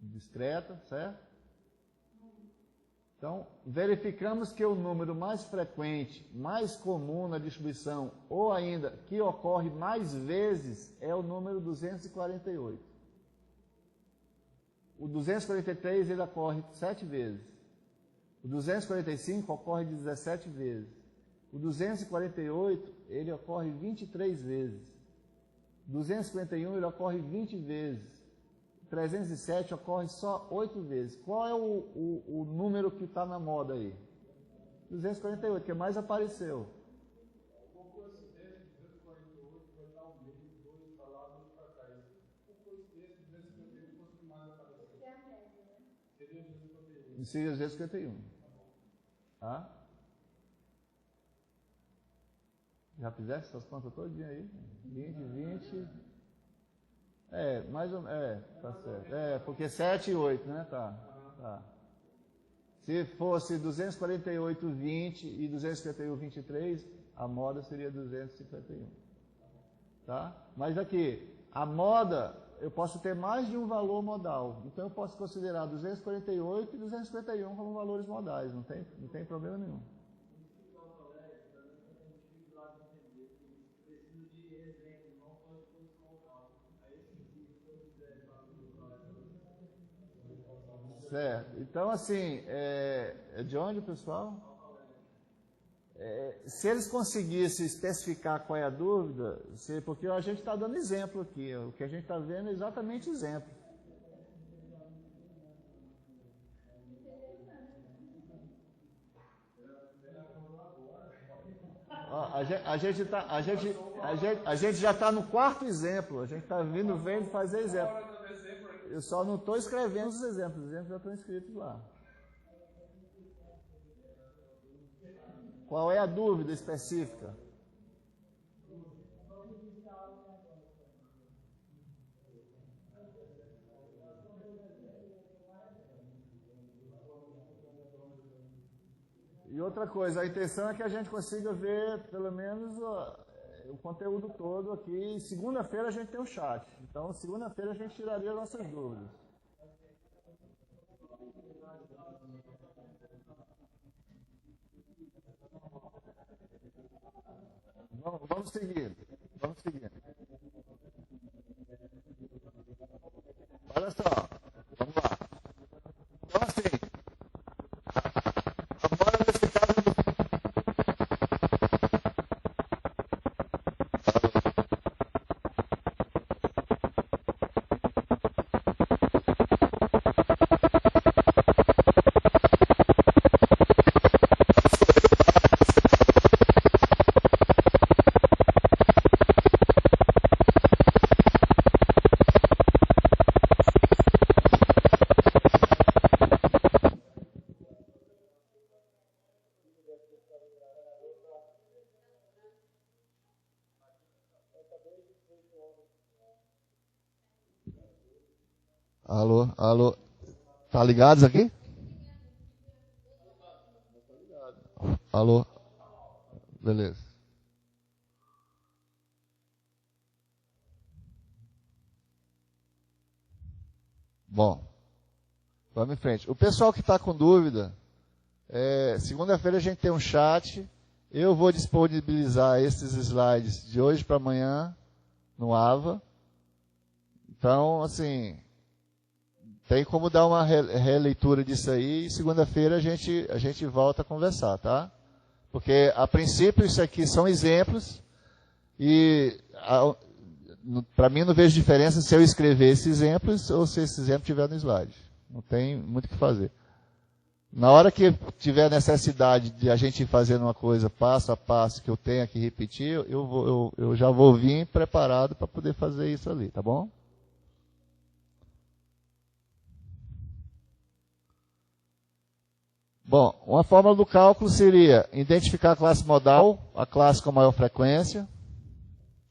discreta, certo? Então, verificamos que o número mais frequente, mais comum na distribuição, ou ainda que ocorre mais vezes, é o número 248. O 243 ele ocorre 7 vezes. O 245 ocorre 17 vezes. O 248 ele ocorre 23 vezes. O 251 ele ocorre 20 vezes. 307 ocorre só 8 vezes. Qual é o número que está na moda aí? 248, que mais apareceu. Por coincidência, 248 vai estar o mesmo, 2 para lá, 2 para cá. Por coincidência, 251 fosse o que mais apareceu. Seria 251. Seria 251. Tá? Já fizeste essas contas todinhas aí? 20. Mais ou menos, tá certo. Porque 7 e 8, né? Tá. Se fosse 248, 20 e 251, 23, a moda seria 251. Tá? Mas aqui, a moda, eu posso ter mais de um valor modal. Então eu posso considerar 248 e 251 como valores modais, não tem problema nenhum. Certo. Então, assim, é de onde, pessoal? Se eles conseguissem especificar qual é a dúvida, porque a gente está dando exemplo aqui, o que a gente está vendo é exatamente exemplo. A gente já está no 4º exemplo, a gente está vendo fazer exemplo. Eu só não estou escrevendo os exemplos já estão escritos lá. Qual é a dúvida específica? E outra coisa, a intenção é que a gente consiga ver pelo menos o conteúdo todo aqui. Segunda-feira a gente tem o chat. Então, segunda-feira a gente tiraria as nossas dúvidas. Vamos seguir. Olha só, vamos lá. Então, assim, agora nesse caso Alô, tá ligados aqui? Alô, beleza. Bom, vamos em frente. O pessoal que está com dúvida, segunda-feira a gente tem um chat. Eu vou disponibilizar esses slides de hoje para amanhã no AVA. Então, assim, tem como dar uma releitura disso aí e segunda-feira a gente volta a conversar, tá? Porque, a princípio, isso aqui são exemplos e, para mim, não vejo diferença se eu escrever esses exemplos ou se esse exemplo estiver no slide. Não tem muito o que fazer. Na hora que tiver necessidade de a gente ir fazendo uma coisa passo a passo que eu tenha que repetir, eu já vou vir preparado para poder fazer isso ali, tá bom? Bom, uma fórmula do cálculo seria identificar a classe modal, a classe com maior frequência,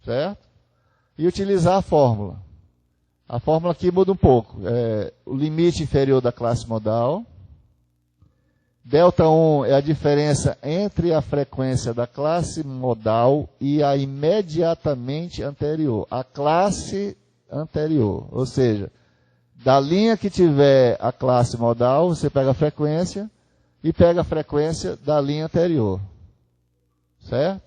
certo? E utilizar a fórmula. A fórmula aqui muda um pouco. O limite inferior da classe modal. Delta 1 é a diferença entre a frequência da classe modal e a imediatamente anterior. A classe anterior. Ou seja, da linha que tiver a classe modal, você pega a frequência e pega a frequência da linha anterior. Certo?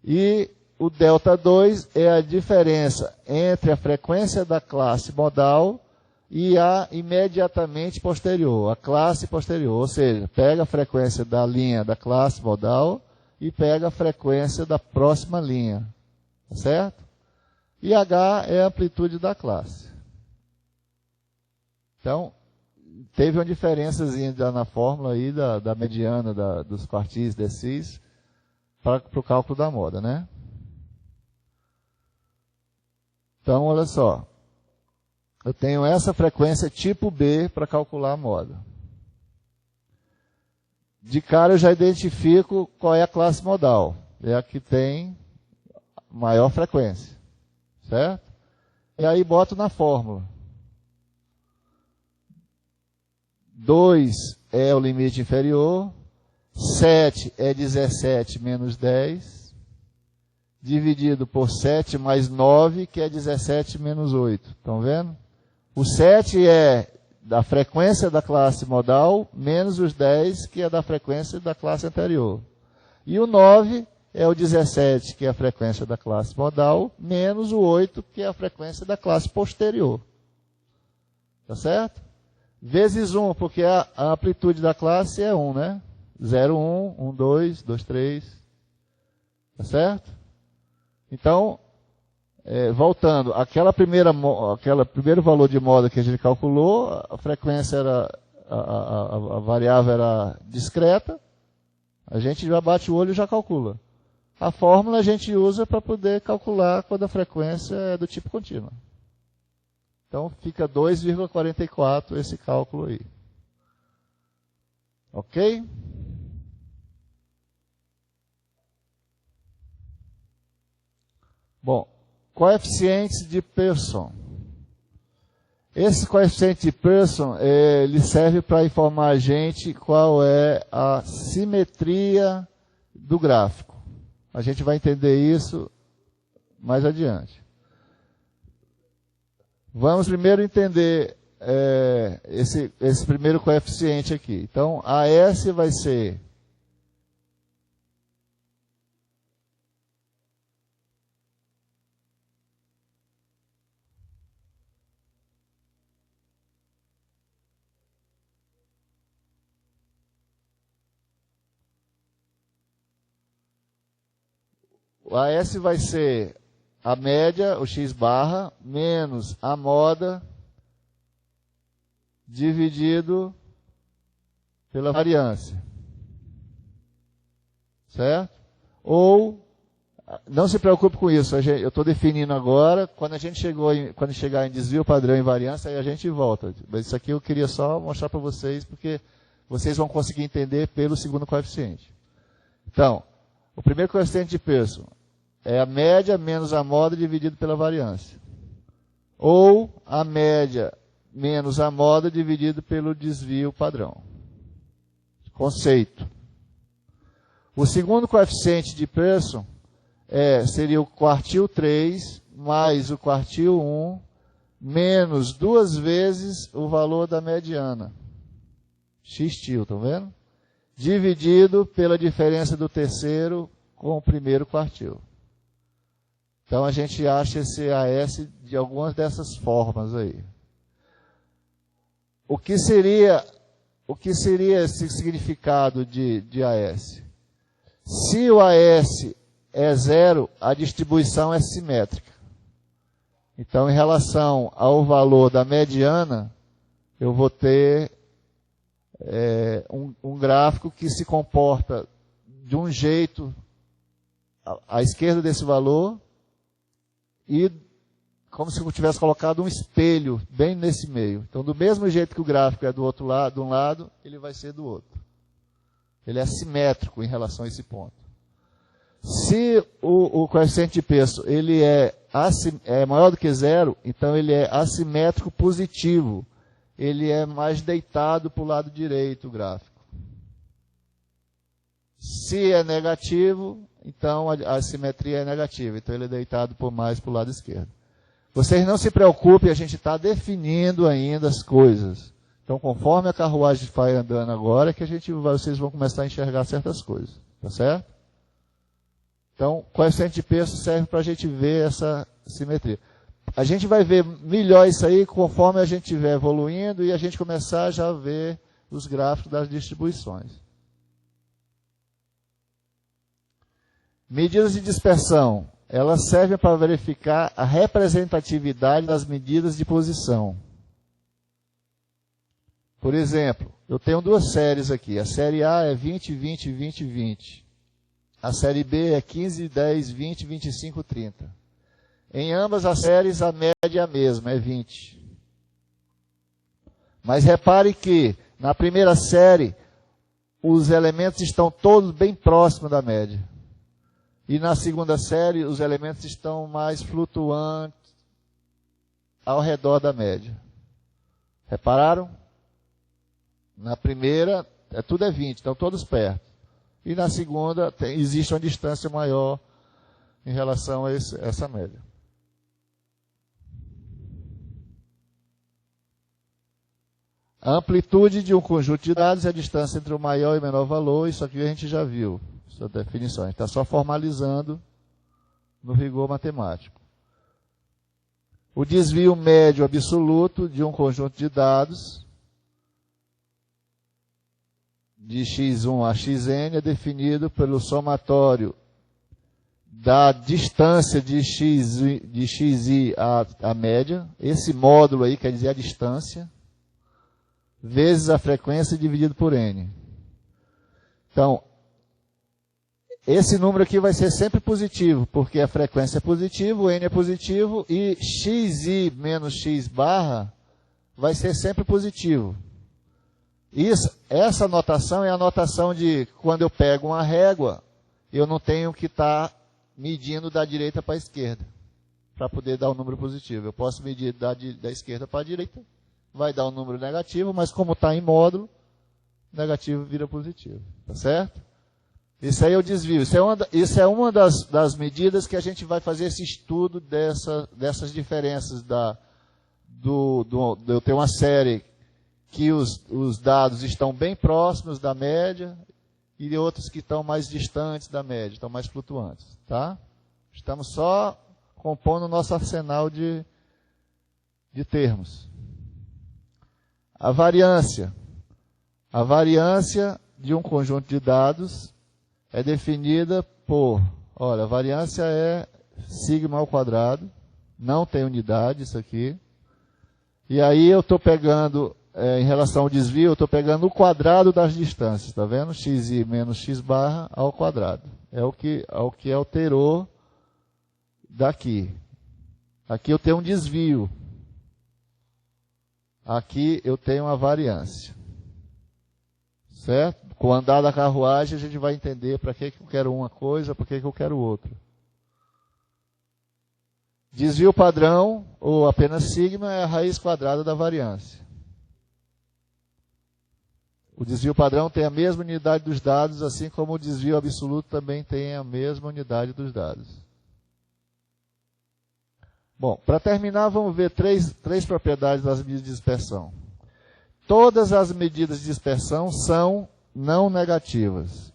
E o delta 2 é a diferença entre a frequência da classe modal e a imediatamente posterior, a classe posterior. Ou seja, pega a frequência da linha da classe modal e pega a frequência da próxima linha. Certo? E H é a amplitude da classe. Então, teve uma diferençazinha na fórmula aí da mediana dos quartis decis para o cálculo da moda, né? Então, olha só. Eu tenho essa frequência tipo B para calcular a moda. De cara eu já identifico qual é a classe modal. É a que tem maior frequência. Certo? E aí boto na fórmula. 2 é o limite inferior. 7 é 17 menos 10. Dividido por 7 mais 9, que é 17 menos 8. Estão vendo? O 7 é da frequência da classe modal, menos os 10, que é da frequência da classe anterior. E o 9 é o 17, que é a frequência da classe modal, menos o 8, que é a frequência da classe posterior. Tá certo? Vezes 1, porque a amplitude da classe é 1, né? 0, 1, 1, 2, 2, 3. Tá certo? Então, voltando, aquele primeiro valor de moda que a gente calculou, a frequência era, a variável era discreta, a gente já bate o olho e já calcula. A fórmula a gente usa para poder calcular quando a frequência é do tipo contínua. Então, fica 2,44 esse cálculo aí. Ok? Bom, coeficientes de Pearson. Esse coeficiente de Pearson, ele serve para informar a gente qual é a simetria do gráfico. A gente vai entender isso mais adiante. Vamos primeiro entender esse primeiro coeficiente aqui. Então, AS vai ser o AS vai ser a média, o x barra, menos a moda, dividido pela variância. Certo? Ou, não se preocupe com isso, eu estou definindo agora, quando chegar em desvio padrão e variância, aí a gente volta. Mas isso aqui eu queria só mostrar para vocês, porque vocês vão conseguir entender pelo segundo coeficiente. Então, o primeiro coeficiente de Pearson é a média menos a moda dividido pela variância. Ou a média menos a moda dividido pelo desvio padrão. Conceito. O segundo coeficiente de Pearson seria o quartil 3 mais o quartil 1 menos 2 vezes o valor da mediana, x-til, estão vendo? Dividido pela diferença do terceiro com o primeiro quartil. Então a gente acha esse AS de algumas dessas formas aí. O que seria esse significado de AS? Se o AS é 0, a distribuição é simétrica. Então, em relação ao valor da mediana, eu vou ter um gráfico que se comporta de um jeito à esquerda desse valor e como se eu tivesse colocado um espelho bem nesse meio. Então, do mesmo jeito que o gráfico é do outro lado, de um lado, ele vai ser do outro. Ele é simétrico em relação a esse ponto. Se o coeficiente de Pearson ele é maior do que 0, então ele é assimétrico positivo. Ele é mais deitado para o lado direito, o gráfico. Se é negativo, então a assimetria é negativa. Então ele é deitado mais para o lado esquerdo. Vocês não se preocupem, a gente está definindo ainda as coisas. Então, conforme a carruagem vai andando agora, que vocês vão começar a enxergar certas coisas. Tá certo? Então, o coeficiente de Pearson serve para a gente ver essa simetria. A gente vai ver melhor isso aí conforme a gente estiver evoluindo e a gente começar já a ver os gráficos das distribuições. Medidas de dispersão. Elas servem para verificar a representatividade das medidas de posição. Por exemplo, eu tenho 2 séries aqui. A série A é 20, 20, 20, 20. A série B é 15, 10, 20, 25, 30. Em ambas as séries, a média é a mesma, é 20. Mas repare que, na primeira série, os elementos estão todos bem próximos da média. E na segunda série, os elementos estão mais flutuantes ao redor da média. Repararam? Na primeira, tudo é 20, estão todos perto. E na segunda, existe uma distância maior em relação a essa média. A amplitude de um conjunto de dados é a distância entre o maior e o menor valor. Isso aqui a gente já viu, essa definição. A gente está só formalizando no rigor matemático. O desvio médio absoluto de um conjunto de dados de x1 a xn é definido pelo somatório da distância de xi à média. Esse módulo aí quer dizer a distância, vezes a frequência dividido por n. Então, esse número aqui vai ser sempre positivo, porque a frequência é positiva, o n é positivo, e xi menos x barra vai ser sempre positivo. Essa notação é a notação de quando eu pego uma régua, eu não tenho que estar medindo da direita para a esquerda, para poder dar um número positivo. Eu posso medir da esquerda para a direita, vai dar um número negativo, mas como está em módulo, negativo vira positivo. Tá certo? Isso aí é o desvio. Isso é uma das medidas que a gente vai fazer esse estudo dessas diferenças. Eu tenho uma série que os dados estão bem próximos da média e outros que estão mais distantes da média, estão mais flutuantes. Tá? Estamos só compondo o nosso arsenal de termos. A variância. A variância de um conjunto de dados é definida por, olha, a variância é sigma ao quadrado, não tem unidade isso aqui. E aí eu estou pegando, em relação ao desvio, eu estou pegando o quadrado das distâncias, está vendo? Xi menos x barra ao quadrado. É o que alterou daqui. Aqui eu tenho um desvio. Aqui eu tenho uma variância. Certo? Com o andar da carruagem a gente vai entender para que eu quero uma coisa, para que eu quero outra. Desvio padrão, ou apenas sigma, é a raiz quadrada da variância. O desvio padrão tem a mesma unidade dos dados, assim como o desvio absoluto também tem a mesma unidade dos dados. Bom, para terminar, vamos ver três propriedades das medidas de dispersão. Todas as medidas de dispersão são não negativas.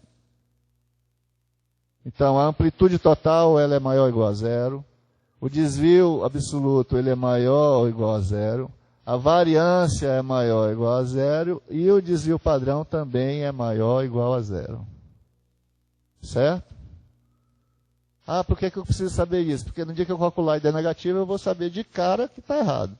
Então, a amplitude total ela é maior ou igual a zero. O desvio absoluto ele é maior ou igual a zero. A variância é maior ou igual a zero. E o desvio padrão também é maior ou igual a zero. Certo? Ah, por que eu preciso saber isso? Porque no dia que eu calcular a ideia negativa, eu vou saber de cara que está errado.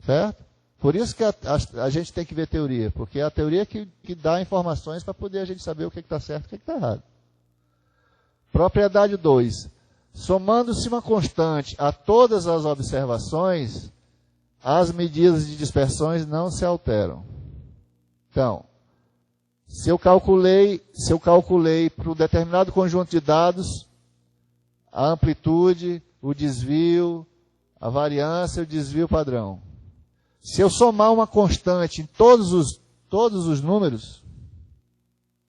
Certo? Por isso que a gente tem que ver teoria. Porque é a teoria que dá informações para poder a gente saber o que está certo e o que está errado. Propriedade 2. Somando-se uma constante a todas as observações, as medidas de dispersões não se alteram. Então, se eu calculei para um determinado conjunto de dados, a amplitude, o desvio, a variância e o desvio padrão. Se eu somar uma constante em todos os números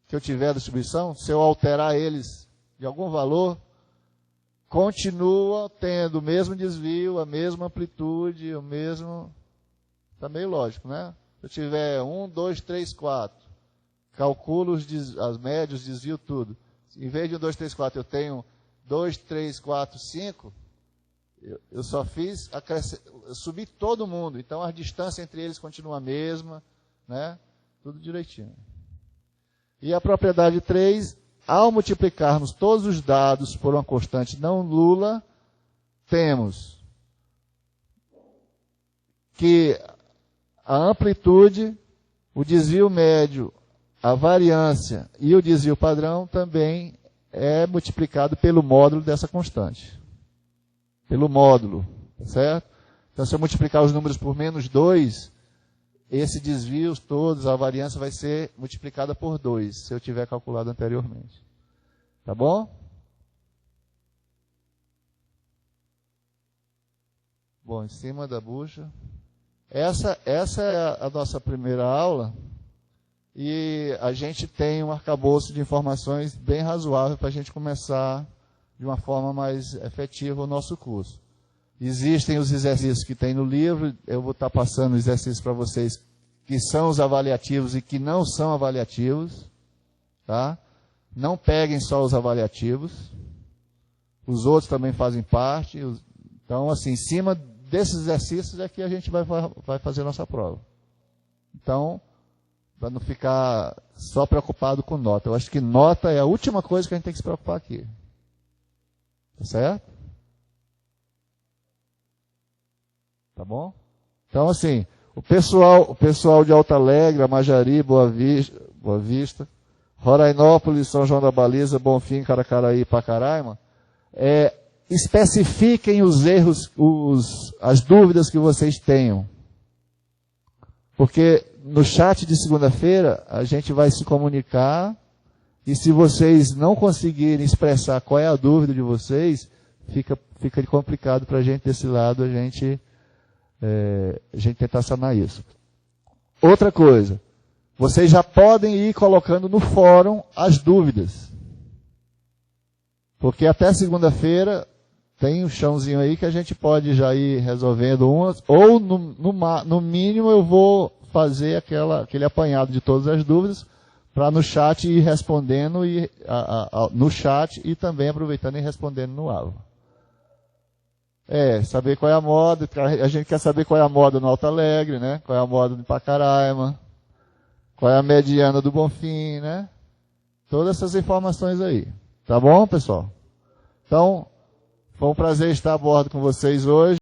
que eu tiver da distribuição, se eu alterar eles de algum valor, continua tendo o mesmo desvio, a mesma amplitude, o mesmo... Está meio lógico, né? Se eu tiver 1, 2, 3, 4, calculo as médias, desvio tudo. Em vez de 1, 2, 3, 4, eu tenho 2, 3, 4, 5, eu só fiz, eu subi todo mundo. Então, a distância entre eles continua a mesma, né? Tudo direitinho. E a propriedade 3... Ao multiplicarmos todos os dados por uma constante não nula, temos que a amplitude, o desvio médio, a variância e o desvio padrão também é multiplicado pelo módulo dessa constante. Pelo módulo, certo? Então, se eu multiplicar os números por menos 2, esse desvio todos, a variância vai ser multiplicada por 2, se eu tiver calculado anteriormente. Tá bom? Bom, em cima da bucha. Essa é a nossa primeira aula. E a gente tem um arcabouço de informações bem razoável para a gente começar de uma forma mais efetiva o nosso curso. Existem os exercícios que tem no livro, eu vou estar passando exercícios para vocês que são os avaliativos e que não são avaliativos, tá? Não peguem só os avaliativos, os outros também fazem parte. Então, assim, em cima desses exercícios é que a gente vai fazer a nossa prova. Então, para não ficar só preocupado com nota. Eu acho que nota é a última coisa que a gente tem que se preocupar aqui. Tá certo? Tá bom? Então, assim, o pessoal de Alto Alegre, Amajari, Boa Vista, Rorainópolis, São João da Baliza, Bonfim, Caracaraí e Pacaraima, especifiquem os erros, as dúvidas que vocês tenham. Porque no chat de segunda-feira a gente vai se comunicar e se vocês não conseguirem expressar qual é a dúvida de vocês, fica complicado para a gente desse lado, a gente tentar sanar isso. Outra coisa, vocês já podem ir colocando no fórum as dúvidas. Porque até segunda-feira tem um chãozinho aí que a gente pode já ir resolvendo umas, ou no mínimo eu vou fazer aquele apanhado de todas as dúvidas, para no chat ir respondendo no chat e também aproveitando e respondendo no AVA. Saber qual é a moda, a gente quer saber qual é a moda no Alto Alegre, né? Qual é a moda do Pacaraima, qual é a mediana do Bonfim, né? Todas essas informações aí. Tá bom, pessoal? Então, foi um prazer estar a bordo com vocês hoje.